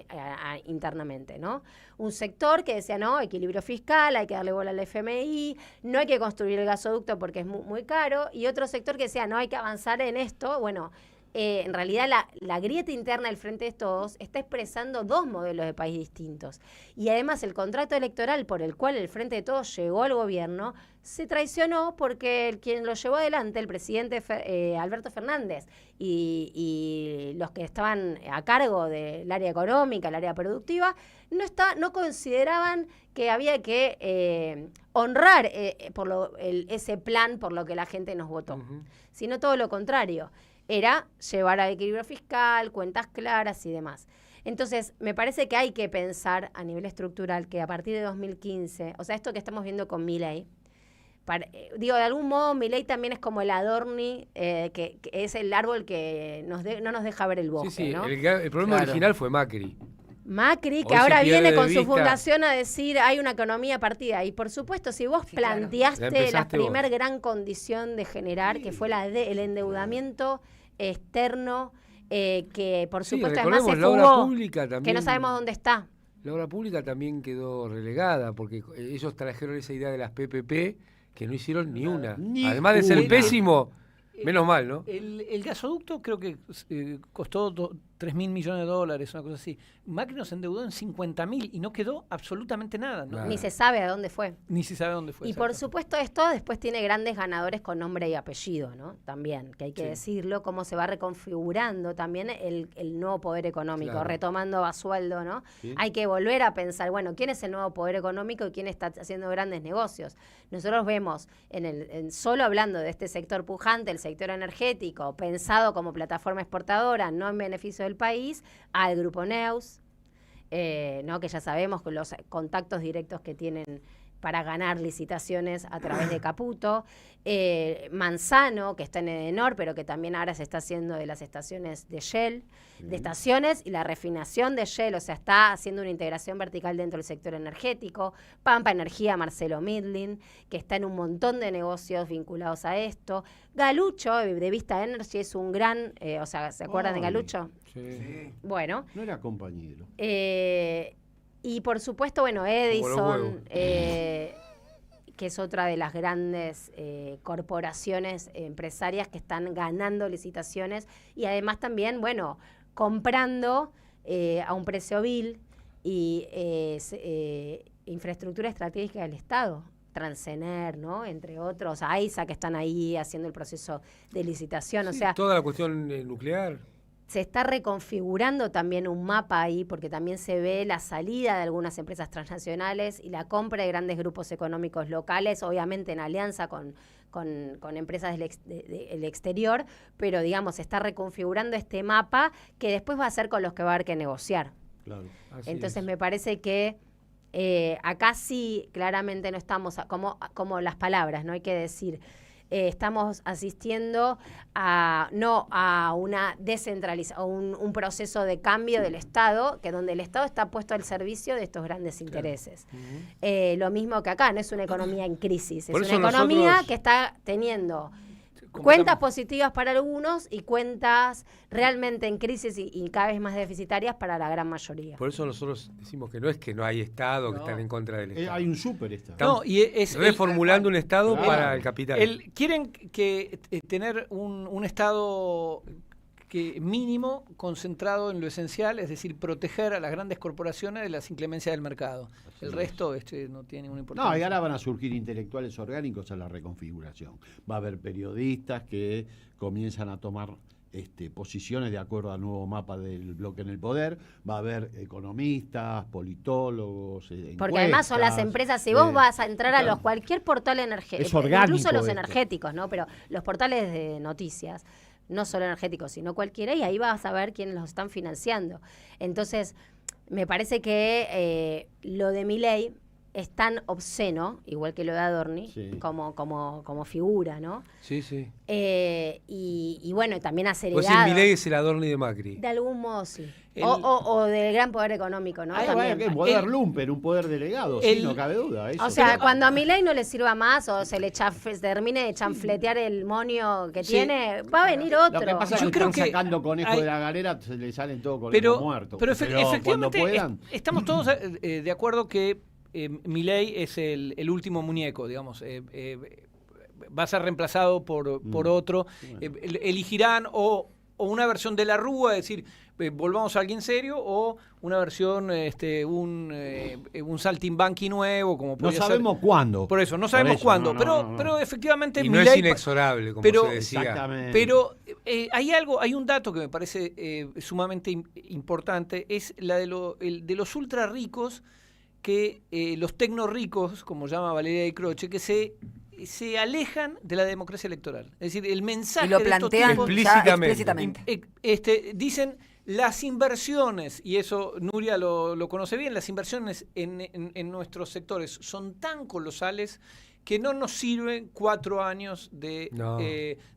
internamente, ¿no? Un sector que decía, no, equilibrio fiscal, hay que darle bola al FMI, no hay que construir el gasoducto porque es muy, muy caro, y otro sector que decía, no, hay que avanzar en esto. Bueno, en realidad la grieta interna del Frente de Todos está expresando dos modelos de país distintos. Y además el contrato electoral por el cual el Frente de Todos llegó al gobierno se traicionó porque quien lo llevó adelante, el presidente Alberto Fernández, y los que estaban a cargo del área económica, el área productiva, no consideraban que había que honrar ese plan por lo que la gente nos votó, sino todo lo contrario. Era llevar al equilibrio fiscal, cuentas claras y demás. Entonces, me parece que hay que pensar a nivel estructural que a partir de 2015, o sea, esto que estamos viendo con Milei, de algún modo Milei también es como el Adorni, que es el árbol que no nos deja ver el bosque, ¿no? El problema original fue Macri. Macri, que ahora viene con su fundación a decir hay una economía partida. Y por supuesto, si vos planteaste la primer gran condición de generar, que fue el endeudamiento externo, que por supuesto además se fugó, que no sabemos dónde está. La obra pública también quedó relegada, porque ellos trajeron esa idea de las PPP, que no hicieron ni una. Además de ser pésimo, menos mal, ¿no? El gasoducto creo que costó $3.000 millones, una cosa así. Macri nos endeudó en 50.000 y no quedó absolutamente nada, ¿no? Ni se sabe a dónde fue. Ni se sabe a dónde fue. Y por supuesto esto después tiene grandes ganadores con nombre y apellido, ¿no? También, que hay que decirlo, cómo se va reconfigurando también el nuevo poder económico, retomando a Basualdo, ¿no? Sí. Hay que volver a pensar, bueno, ¿quién es el nuevo poder económico y quién está haciendo grandes negocios? Nosotros vemos, solo hablando de este sector pujante, el sector energético, pensado como plataforma exportadora, no en beneficio del país, al Grupo Neus, ¿no? Que ya sabemos con los contactos directos que tienen para ganar licitaciones a través de Caputo, Manzano, que está en Edenor, pero que también ahora se está haciendo de las estaciones de Shell, de estaciones y la refinación de Shell, o sea, está haciendo una integración vertical dentro del sector energético, Pampa Energía, Marcelo Midlin, que está en un montón de negocios vinculados a esto, Galucho, de Vista Energy, es un gran, o sea, ¿se acuerdan de Galucho? Sí. Bueno. No era compañero. Y por supuesto, bueno, Edison, que es otra de las grandes corporaciones empresarias que están ganando licitaciones y además también, bueno, comprando a un precio vil y infraestructura estratégica del Estado. Transener, ¿no? Entre otros, AISA, que están ahí haciendo el proceso de licitación. Sí, o sea, toda la cuestión nuclear. Se está reconfigurando también un mapa ahí, porque también se ve la salida de algunas empresas transnacionales y la compra de grandes grupos económicos locales, obviamente en alianza con empresas del exterior, pero digamos, se está reconfigurando este mapa que después va a ser con los que va a haber que negociar. Claro, entonces me parece que acá sí claramente no estamos, como las palabras, no hay que decir... estamos asistiendo a una descentralización, un proceso de cambio del Estado, que donde el Estado está puesto al servicio de estos grandes intereses. Lo mismo que acá, no es una economía en crisis, es una economía que está teniendo cuentas positivas para algunos y cuentas realmente en crisis y cada vez más deficitarias para la gran mayoría. Por eso nosotros decimos que no hay Estado, que están en contra del Estado. Hay un superestado. No, y es reformulando un Estado para el capital. Quieren que tener un Estado mínimo concentrado en lo esencial, es decir, proteger a las grandes corporaciones de las inclemencias del mercado. El resto no tiene ninguna importancia. No, y ahora van a surgir intelectuales orgánicos a la reconfiguración. Va a haber periodistas que comienzan a tomar posiciones de acuerdo al nuevo mapa del bloque en el poder, va a haber economistas, politólogos, porque además son las empresas, si vos vas a entrar a cualquier portal energético, incluso los energéticos, ¿no? Pero los portales de noticias, no solo energéticos, sino cualquiera, y ahí vas a ver quiénes los están financiando. Entonces, me parece que lo de Milei es tan obsceno, igual que lo de Adorni, como figura, ¿no? Sí, sí. Y bueno, también acelerado. Pues Milei es el Adorni de Macri. De algún modo, sí. O del gran poder económico, ¿no? Un poder lumpen, un poder delegado, no cabe duda. Eso. O sea, cuando a Milei no le sirva más o se le termine de chanfletear el monio que tiene, va a venir otro. Lo que pasa es que están sacando conejos de la galera, se le salen todos conejos muertos. Pero efectivamente estamos todos de acuerdo que Milei es el último muñeco, digamos. Va a ser reemplazado por otro. Elegirán o o una versión de la Rúa, es decir, volvamos a alguien serio, o una versión, un saltimbanqui nuevo, como no sabemos cuándo. Por eso, no sabemos cuándo, pero efectivamente y no es inexorable, como se decía. Exactamente. Pero hay un dato que me parece sumamente importante, es la de los ultra ricos, que los tecno ricos, como llama Valeria de Croce, que se alejan de la democracia electoral. Es decir, el mensaje y lo de plantean estos tipos explícitamente. Dicen las inversiones, y eso Nuria lo conoce bien, las inversiones en nuestros sectores son tan colosales que no nos sirven 4 años de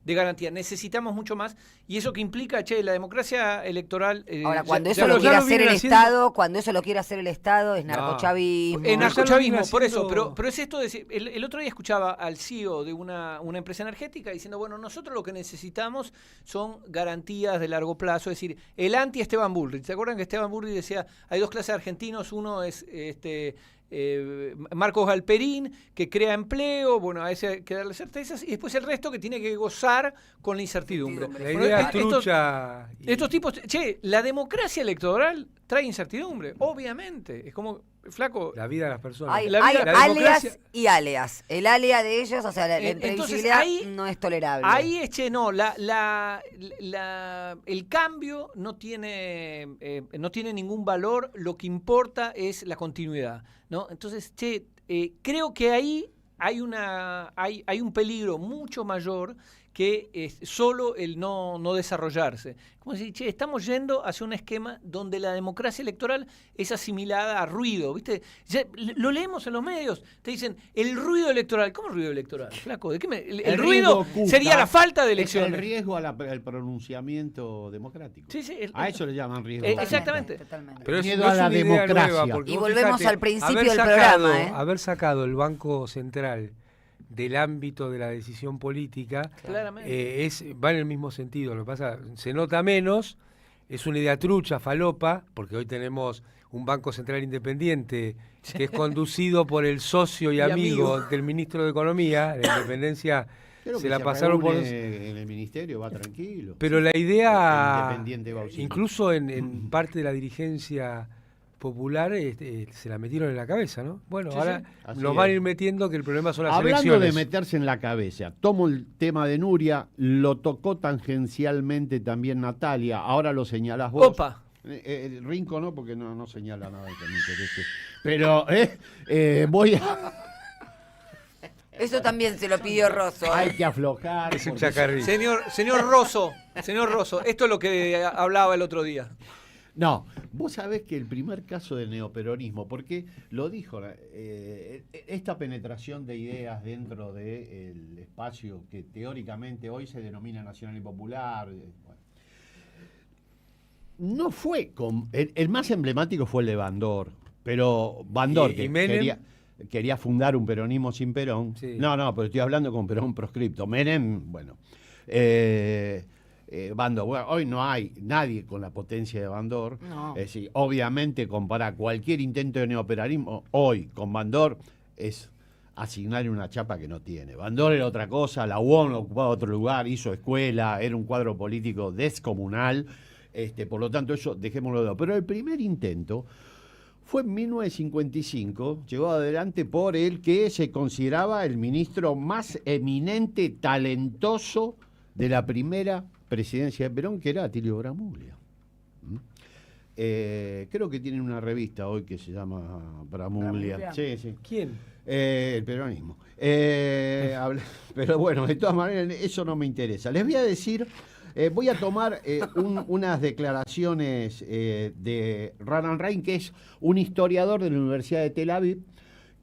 garantía. Necesitamos mucho más, y eso que implica, la democracia electoral... Ahora, cuando eso lo quiere hacer el Estado, es narcochavismo. Es narcochavismo, por eso, pero es esto de decir, el otro día escuchaba al CEO de una empresa energética diciendo, bueno, nosotros lo que necesitamos son garantías de largo plazo, es decir, el anti-Esteban Bullrich. ¿Se acuerdan que Esteban Bullrich decía, hay 2 clases de argentinos, uno es... Marcos Galperín, que crea empleo, bueno, a ese hay que darle certezas, y después el resto que tiene que gozar con la incertidumbre. La idea trucha. Estos tipos, la democracia electoral trae incertidumbre, obviamente. Es como, flaco. La vida de las personas. Hay alias y alias. El alia de ellos, o sea, la imprevisibilidad no es tolerable. Ahí el cambio no tiene ningún valor, lo que importa es la continuidad, ¿no? Entonces, creo que ahí hay un peligro mucho mayor que solo el no desarrollarse. Como decir, estamos yendo hacia un esquema donde la democracia electoral es asimilada a ruido, ¿viste? Ya, lo leemos en los medios, te dicen, el ruido electoral. ¿Cómo ruido electoral, flaco? ¿De qué el ruido sería la falta de elecciones. El riesgo al pronunciamiento democrático. A eso le llaman riesgo. Exactamente. Pero miedo no a la democracia. Nueva, y volvemos al principio del programa. Haber sacado el Banco Central del ámbito de la decisión política va en el mismo sentido. Lo que pasa, se nota menos, es una idea trucha, falopa, porque hoy tenemos un Banco Central independiente que es conducido por el socio y amigo del ministro de Economía. La independencia se la pasaron por... En el ministerio va tranquilo. Pero la idea, incluso en parte de la dirigencia popular, se la metieron en la cabeza, ¿no? Bueno, ahora nos van a ir metiendo que el problema son las elecciones. Hablando de meterse en la cabeza, tomo el tema de Nuria, lo tocó tangencialmente también Natalia, ahora lo señalás vos. ¡Opa! Rinco no, porque no señala nada que me interese. Pero voy a... Eso también se lo pidió Rosso. Hay que aflojar. Es un chacarrín. Señor Rosso, esto es lo que hablaba el otro día. No, vos sabés que el primer caso del neoperonismo, porque lo dijo, esta penetración de ideas dentro del espacio que teóricamente hoy se denomina nacional y popular, no fue el más emblemático fue el de Bandor, pero Bandor que quería fundar un peronismo sin Perón. Sí. No, pero estoy hablando con Perón proscripto. Menem, bueno. Bandor, hoy no hay nadie con la potencia de Bandor. No. Es decir, obviamente comparar cualquier intento de neoperonismo hoy con Bandor es asignarle una chapa que no tiene. Bandor era otra cosa, la UON ocupaba otro lugar, hizo escuela, era un cuadro político descomunal. Por lo tanto, eso dejémoslo de lado. Pero el primer intento fue en 1955, llevado adelante por el que se consideraba el ministro más eminente, talentoso de la primera presidencia de Perón, que era Atilio Bramuglia. Creo que tienen una revista hoy que se llama Bramuglia. Sí. ¿Quién? El peronismo. Pero bueno, de todas maneras, eso no me interesa. Les voy a decir, voy a tomar unas declaraciones de Ranan Rein, que es un historiador de la Universidad de Tel Aviv,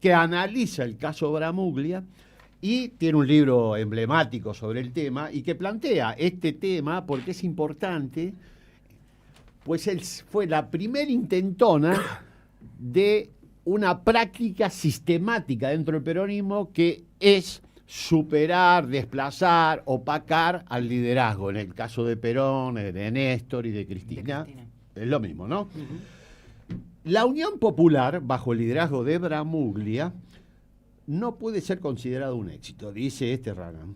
que analiza el caso Bramuglia y tiene un libro emblemático sobre el tema y que plantea este tema porque es importante, pues él fue la primera intentona de una práctica sistemática dentro del peronismo que es superar, desplazar, opacar al liderazgo. En el caso de Perón, de Néstor y de Cristina. Es lo mismo, ¿no? La Unión Popular, bajo el liderazgo de Bramuglia, no puede ser considerado un éxito, dice Ranan.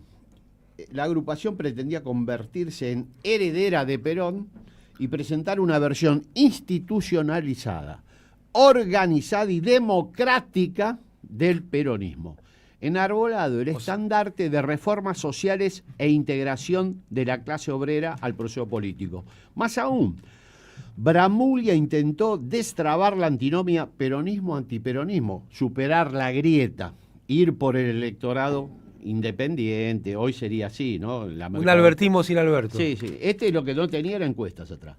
la agrupación pretendía convertirse en heredera de Perón y presentar una versión institucionalizada, organizada y democrática del peronismo, enarbolado el estandarte de reformas sociales e integración de la clase obrera al proceso político. Más aún, Bramuglia intentó destrabar la antinomia peronismo-antiperonismo, superar la grieta, ir por el electorado independiente, hoy sería así, ¿no? Un albertismo sin Alberto. Sí, sí. Este lo que no tenía era encuestas atrás.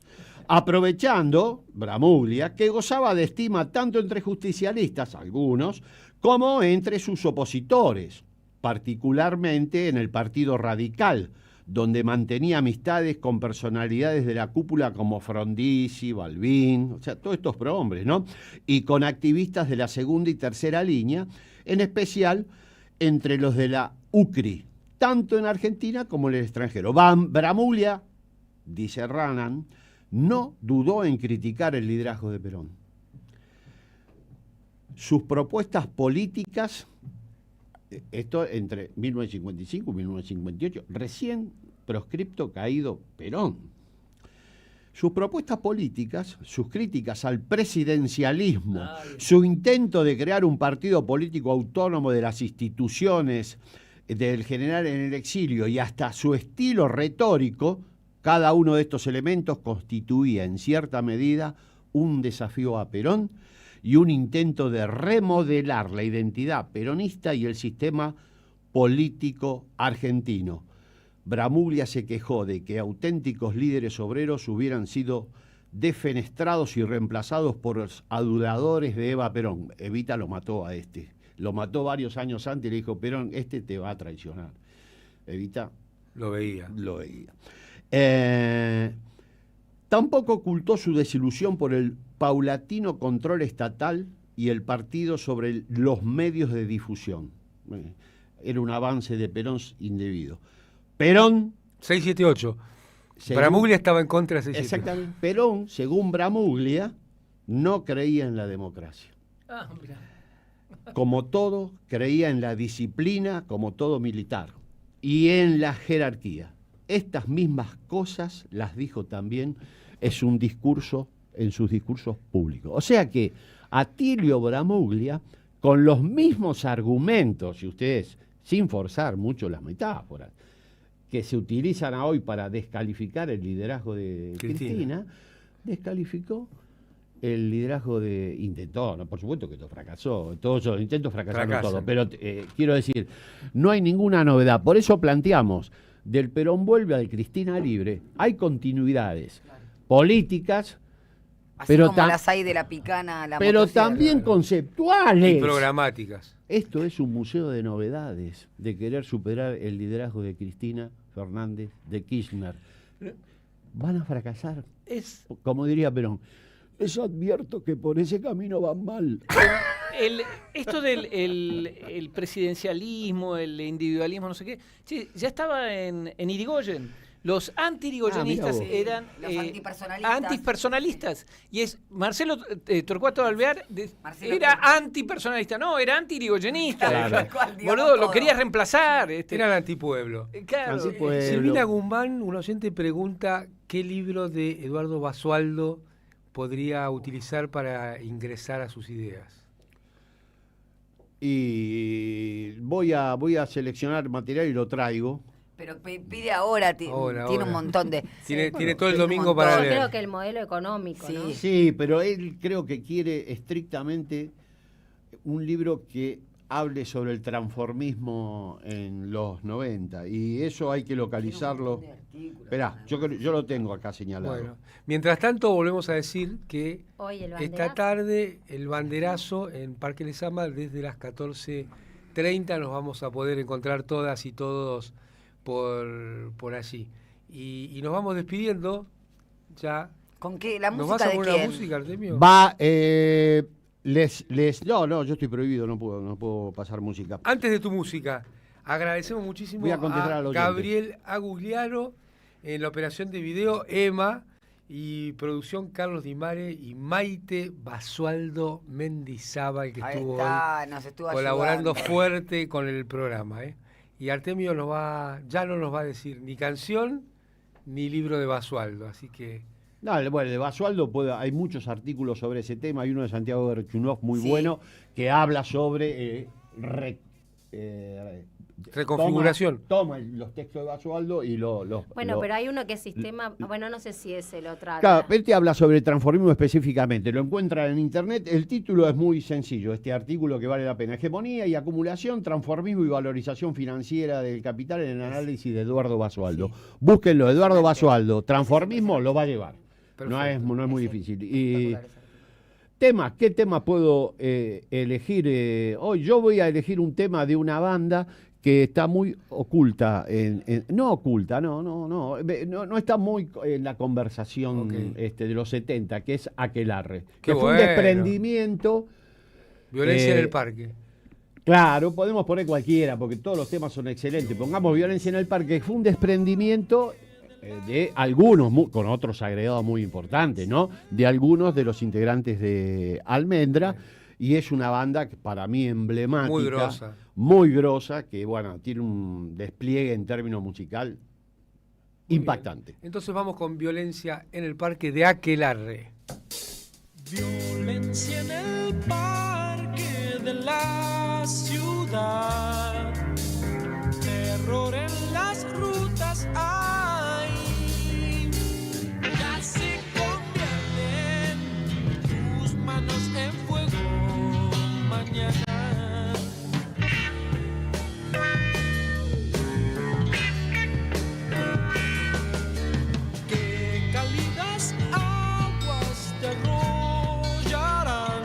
Aprovechando, Bramuglia, que gozaba de estima tanto entre justicialistas, algunos, como entre sus opositores, particularmente en el Partido Radical, donde mantenía amistades con personalidades de la cúpula como Frondizi, Balbín, o sea, todos estos prohombres, ¿no? Y con activistas de la segunda y tercera línea, en especial entre los de la UCRI, tanto en Argentina como en el extranjero. Bramuglia, dice Ranan, no dudó en criticar el liderazgo de Perón. Sus propuestas políticas, esto entre 1955 y 1958, recién proscripto caído Perón. Sus propuestas políticas, sus críticas al presidencialismo, su intento de crear un partido político autónomo de las instituciones del general en el exilio y hasta su estilo retórico, cada uno de estos elementos constituía en cierta medida un desafío a Perón y un intento de remodelar la identidad peronista y el sistema político argentino. Bramuglia se quejó de que auténticos líderes obreros hubieran sido defenestrados y reemplazados por los aduladores de Eva Perón. Evita lo mató a este. Lo mató varios años antes y le dijo, Perón, este te va a traicionar. Evita lo veía. Tampoco ocultó su desilusión por el paulatino control estatal y el partido sobre los medios de difusión. Era un avance de Perón indebido. Perón... 678. Bramuglia estaba en contra de 678. Exactamente. Perón, según Bramuglia, no creía en la democracia. Mira. Como todo, creía en la disciplina, como todo militar, y en la jerarquía. Estas mismas cosas las dijo también en sus discursos públicos. O sea que Atilio Bramuglia, con los mismos argumentos, y ustedes, sin forzar mucho las metáforas, que se utilizan hoy para descalificar el liderazgo de Cristina, descalificó el liderazgo de... Intentó, no, por supuesto que esto fracasó, todos los intentos fracasaron todos, pero quiero decir, no hay ninguna novedad. Por eso planteamos, del Perón vuelve al Cristina libre, hay continuidades políticas, así pero como las hay de la picana a la pero motosierra. también conceptuales. Y programáticas. Esto es un museo de novedades, de querer superar el liderazgo de Cristina Fernández, de Kirchner. Van a fracasar. Como diría Perón, les advierto que por ese camino van mal. Esto del el presidencialismo, el individualismo, no sé qué, ya estaba en Irigoyen. Los anti-irigoyenistas eran los antipersonalistas. Y Marcelo Torcuato Alvear era antipersonalista. No, era anti-irigoyenista. Claro. Boludo, lo quería reemplazar. Era el antipueblo. Claro. Silvina Guzmán, un oyente, pregunta qué libro de Eduardo Basualdo podría utilizar para ingresar a sus ideas. Y voy a seleccionar material y lo traigo. Pero pide ahora, tiene un montón de... Tiene todo el domingo para leer. Yo creo que el modelo económico, ¿no? Sí, pero él creo que quiere estrictamente un libro que hable sobre el transformismo en los 90. Y eso hay que localizarlo. Esperá, yo lo tengo acá señalado. Bueno, mientras tanto volvemos a decir que esta tarde el banderazo en Parque Lezama desde las 14:30 nos vamos a poder encontrar todas y todos por allí. Y nos vamos despidiendo ya. ¿Con qué? ¿La música música de quién? ¿Nos vas a poner la música, Artemio? Va, no, yo estoy prohibido, no puedo pasar música. Antes de tu música, agradecemos muchísimo a Gabriel Agugliaro en la operación de video, Emma, y producción Carlos Di Mare y Maite Basualdo Mendizábal, que estuvo hoy nos estuvo colaborando ayudando fuerte con el programa, Y Artemio ya no nos va a decir ni canción ni libro de Basualdo, así que... No, bueno, de Basualdo hay muchos artículos sobre ese tema. Hay uno de Santiago Berchunov muy bueno que habla sobre reconfiguración. Toma los textos de Basualdo y Bueno, pero hay uno que es sistema... Bueno, no sé si ese lo trata. Claro, él te habla sobre transformismo específicamente. Lo encuentran en internet. El título es muy sencillo. Este artículo que vale la pena. Hegemonía y acumulación, transformismo y valorización financiera del capital en el análisis de Eduardo Basualdo. Sí. Búsquenlo, Eduardo Basualdo. Transformismo lo va a llevar. No es muy difícil. Y ¿qué tema puedo elegir? Hoy yo voy a elegir un tema de una banda que está muy oculta, no está muy en la conversación de los 70, que es Aquelarre, que fue un desprendimiento. Violencia en el parque. Claro, podemos poner cualquiera, porque todos los temas son excelentes. Pongamos Violencia en el parque, fue un desprendimiento de algunos, con otros agregados muy importantes, ¿no? De algunos de los integrantes de Almendra. Y es una banda que para mí emblemática, muy grosa, que bueno, tiene un despliegue en términos musical impactante. Bien. Entonces vamos con Violencia en el parque de Aquelarre. Violencia en el parque de la ciudad, terror en las rutas hay, ya se convierten tus manos en fuego. Mañana qué cálidas aguas te arrollarán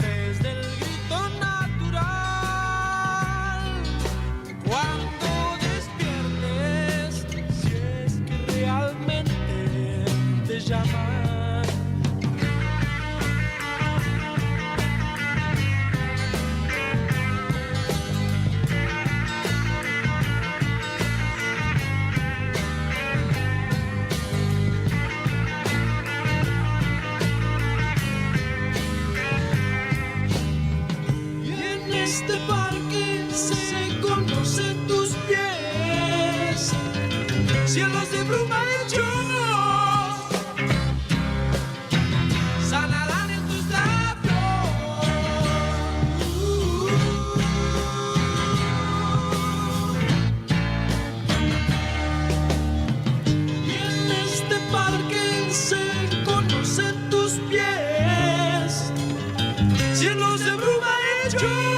desde el grito natural cuando despiertes, si es que realmente te llaman. Este parque se conocen tus pies, cielos de bruma hechos sanarán en tus labios. Y en este parque se conocen tus pies, cielos de bruma hechos.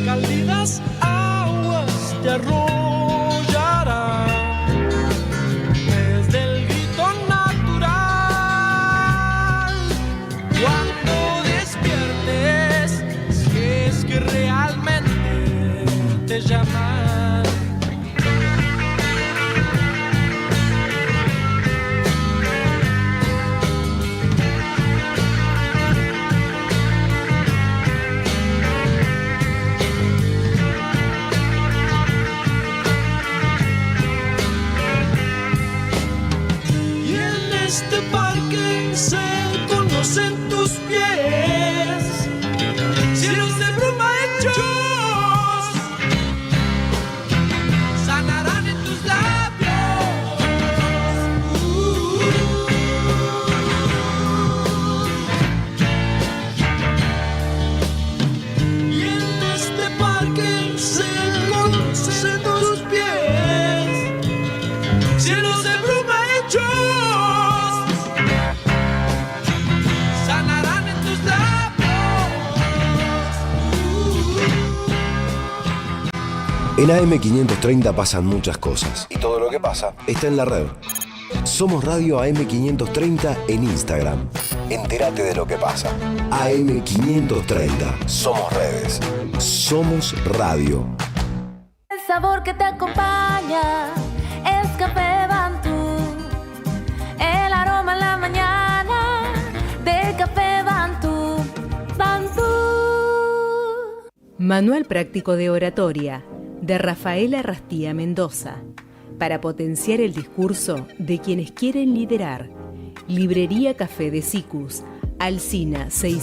Cálidas aguas te arrollarán desde el grito natural cuando despiertes, si es que realmente te llaman. en tus pies, cielos de bruma hechos, sanarán en tus labios. En AM530 pasan muchas cosas y todo lo que pasa está en la red. Somos Radio AM530 en Instagram. Entérate de lo que pasa. AM530. Somos redes. Somos radio. El sabor que te acompaña es Café Bantú. El aroma en la mañana del Café Bantú. Bantú. Manual práctico de oratoria de Rafaela Rastía Mendoza. Para potenciar el discurso de quienes quieren liderar. Librería Café de Sicus, Alsina 600.